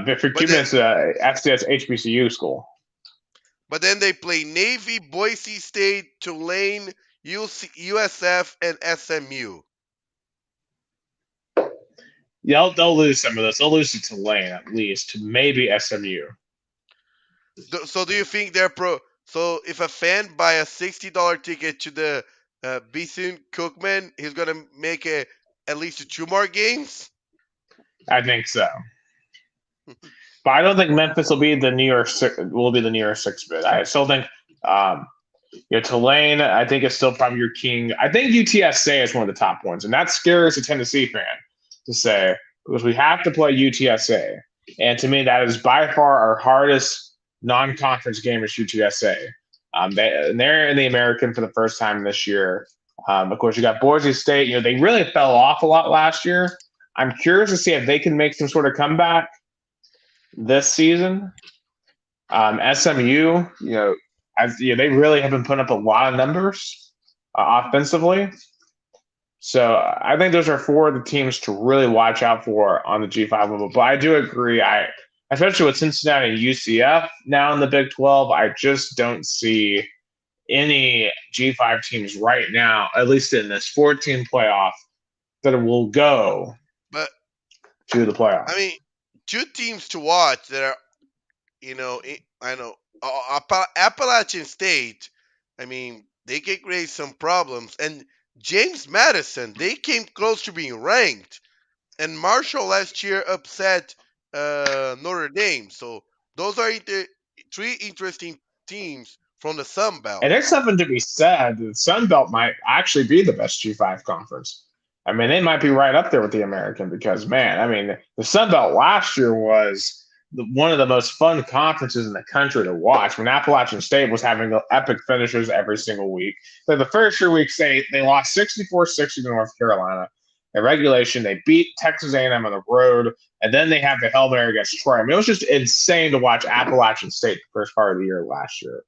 Bethune Cookman's FCS HBCU school. But then they play Navy, Boise State, Tulane, USF, and SMU. Yeah, they'll lose some of this. They'll lose to Tulane at least, maybe SMU. So do you think they're pro? So if a fan buy a $60 ticket to the Bethune Cookman, he's gonna make at least 2 more games. I think so. But I don't think Memphis will be the New York Six bid. I still think Tulane, I think, is still probably your king. I think UTSA is one of the top ones, and that's scary as a Tennessee fan to say because we have to play UTSA, and to me, that is by far our hardest non-conference game is UTSA. They're in the American for the first time this year. Of course, you got Boise State. They really fell off a lot last year. I'm curious to see if they can make some sort of comeback this season. SMU, they really have been putting up a lot of numbers offensively. So I think those are 4 of the teams to really watch out for on the G5 level. But I do agree, especially with Cincinnati and UCF now in the Big 12, I just don't see any G5 teams right now, at least in this 14 playoff, that will go to the playoff. I mean, 2 teams to watch that are, I know Appalachian State. I mean, they can create some problems, and James Madison, they came close to being ranked, and Marshall last year upset Notre Dame. So those are 3 interesting teams from the Sun Belt. And there's something to be said. The Sun Belt might actually be the best G5 conference. I mean, they might be right up there with the American because, man, I mean, the Sun Belt last year was one of the most fun conferences in the country to watch. When Appalachian State was having the epic finishes every single week. So the first year week, they lost 64-60 to North Carolina. In regulation, they beat Texas A&M on the road, and then they have the Hail Mary against Troy. I mean, it was just insane to watch Appalachian State the first part of the year last year.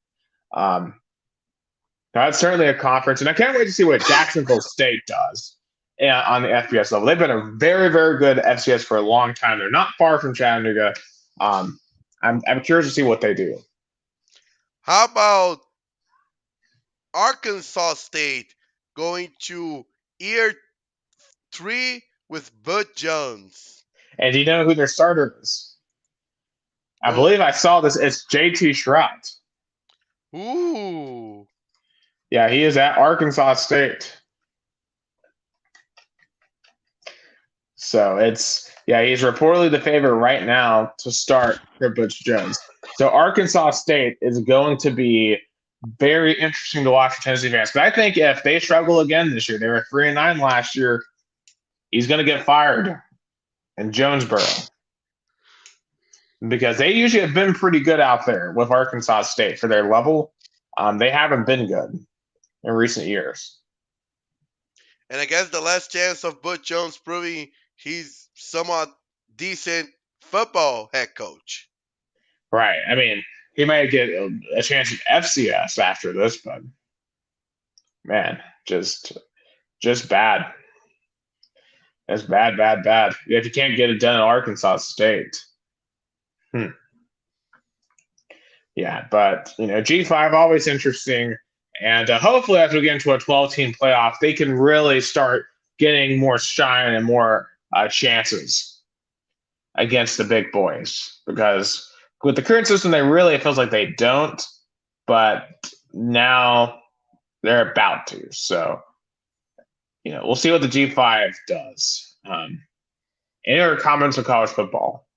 That's certainly a conference, and I can't wait to see what Jacksonville State does on the FBS level. They've been a very, very good FCS for a long time. They're not far from Chattanooga. I'm curious to see what they do. How about Arkansas State going to year 3 with Bud Jones? And do you know who their starter is? I believe I saw this. It's JT Schrott. Ooh. Yeah, he is at Arkansas State. So he's reportedly the favorite right now to start for Butch Jones. So Arkansas State is going to be very interesting to watch for Tennessee fans. But I think if they struggle again this year, they were 3-9 last year, he's going to get fired in Jonesboro. Because they usually have been pretty good out there with Arkansas State for their level. They haven't been good in recent years. And I guess the last chance of Butch Jones proving he's somewhat decent football head coach. Right. I mean, he might get a chance at FCS after this, but man, just bad. It's bad. If you can't get it done at Arkansas State. Yeah, but G5 always interesting, and hopefully as we get into a 12-team playoff, they can really start getting more shine and more chances against the big boys. Because with the current system, it feels like they don't, but now they're about to. So we'll see what the G5 does. Any other comments on college football?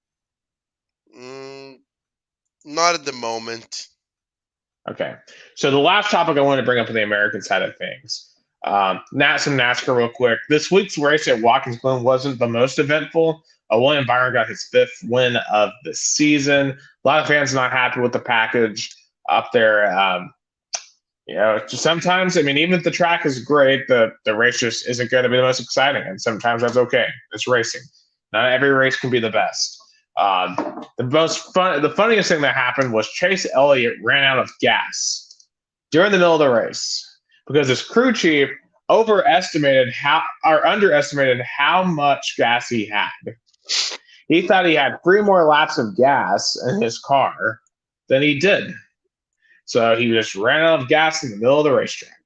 Not at the moment. Okay. So the last topic I want to bring up on the American side of things. Some NASCAR real quick. This week's race at Watkins Glen wasn't the most eventful. William Byron got his 5th win of the season. A lot of fans not happy with the package up there. Sometimes, even if the track is great, the race just isn't going to be the most exciting. And sometimes that's okay. It's racing. Not every race can be the best. The funniest thing that happened was Chase Elliott ran out of gas during the middle of the race because his crew chief underestimated how much gas he had. He thought he had 3 more laps of gas in his car than he did. So he just ran out of gas in the middle of the racetrack.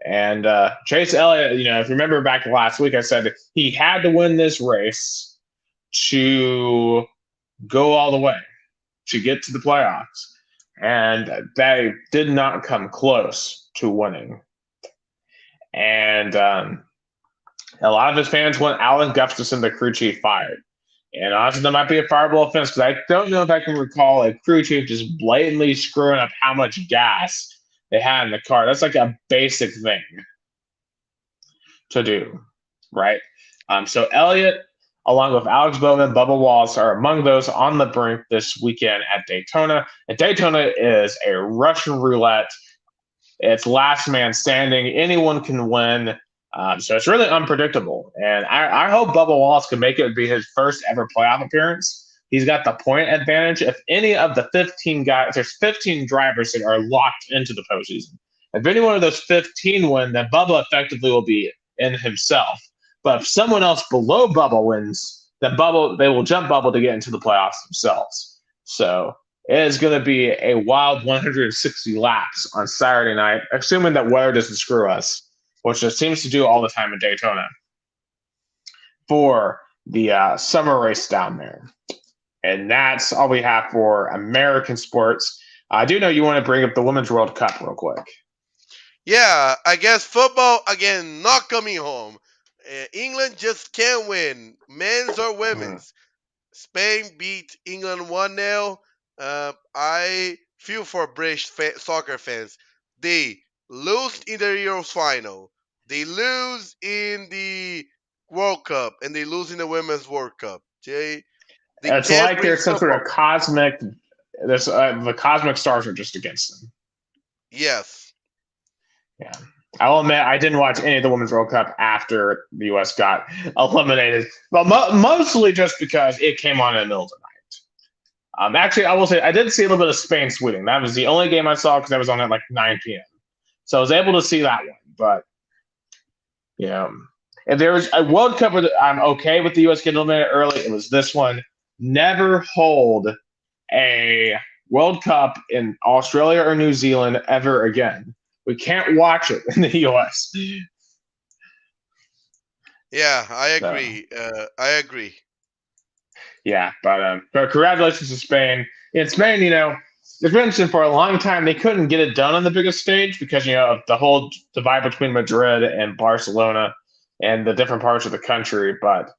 And Chase Elliott, if you remember back last week, I said he had to win this race to go all the way, to get to the playoffs. And they did not come close to winning. And a lot of his fans want Alan Gustafson, the crew chief, fired. And honestly, that might be a fireable offense because I don't know if I can recall a crew chief just blatantly screwing up how much gas they had in the car. That's like a basic thing to do, right? So Elliott, along with Alex Bowman, Bubba Wallace, are among those on the brink this weekend at Daytona. And Daytona is a Russian roulette. It's last man standing. Anyone can win. So it's really unpredictable. And I hope Bubba Wallace can make it be his first ever playoff appearance. He's got the point advantage. If any of the 15 guys, there's 15 drivers that are locked into the postseason. If any one of those 15 win, then Bubba effectively will be in himself. But if someone else below Bubba wins, then they will jump Bubba to get into the playoffs themselves. So it is going to be a wild 160 laps on Saturday night, assuming that weather doesn't screw us, which it seems to do all the time in Daytona, for the summer race down there. And that's all we have for American sports. I do know you want to bring up the Women's World Cup real quick. Yeah, I guess football, again, not coming home. England just can't win, men's or women's. Spain beat England 1-0. I feel for British soccer fans. They lose in the Euros final. They lose in the World Cup, and they lose in the Women's World Cup. It's like there's some sort of cosmic. The cosmic stars are just against them. Yes. Yeah. I'll admit I didn't watch any of the Women's World Cup after the U.S. got eliminated, but mostly just because it came on in the middle of the night. Actually, I will say I did see a little bit of Spain Sweden. That was the only game I saw because I was on at like 9 p.m. So I was able to see that one. But if there was a World Cup where I'm okay with the U.S. getting eliminated early, it was this one. Never hold a World Cup in Australia or New Zealand ever again. We can't watch it in the U.S. Yeah, I agree. I agree. Yeah, but congratulations to Spain. In Spain, it's been interesting for a long time. They couldn't get it done on the biggest stage because, of the whole divide between Madrid and Barcelona and the different parts of the country. But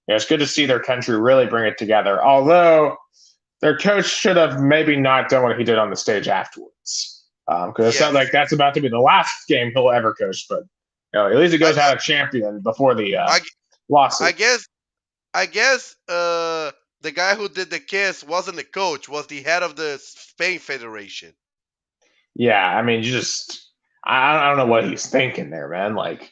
it's good to see their country really bring it together. Although their coach should have maybe not done what he did on the stage afterwards. Because it sounds like that's about to be the last game he'll ever coach. But at least he goes out a champion before the lawsuit. I guess the guy who did the kiss wasn't the coach, was the head of the Spain Federation. Yeah, I mean, I don't know what he's thinking there, man. Like,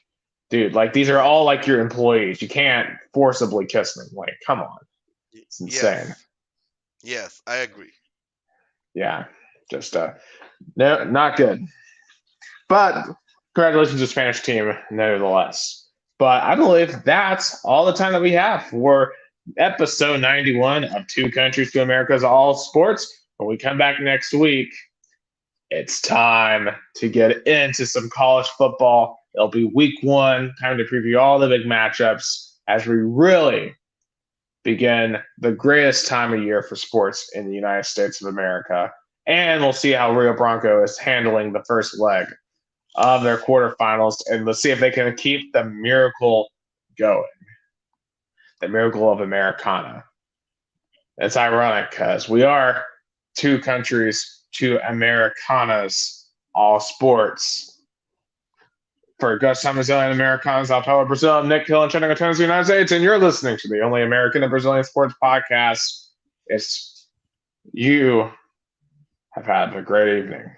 dude, these are all like your employees. You can't forcibly kiss them. Like, come on. It's insane. Yes, I agree. Yeah, just no, not good. But congratulations to the Spanish team, nevertheless. But I believe that's all the time that we have for episode 91 of Two Countries, Two Americas, All Sports. When we come back next week, it's time to get into some college football. It'll be week 1, time to preview all the big matchups as we really begin the greatest time of year for sports in the United States of America. And we'll see how Rio Bronco is handling the first leg of their quarterfinals, and let's see if they can keep the miracle going. The miracle of Americana. It's ironic because we are two countries, two Americanas, all sports. For Gustavo, Tomazeli, and Americanas, I'll tell Brazil, I'm Nick Hill, and Chattanooga, Tennessee, United States, and you're listening to the only American and Brazilian sports podcast. You have had a great evening.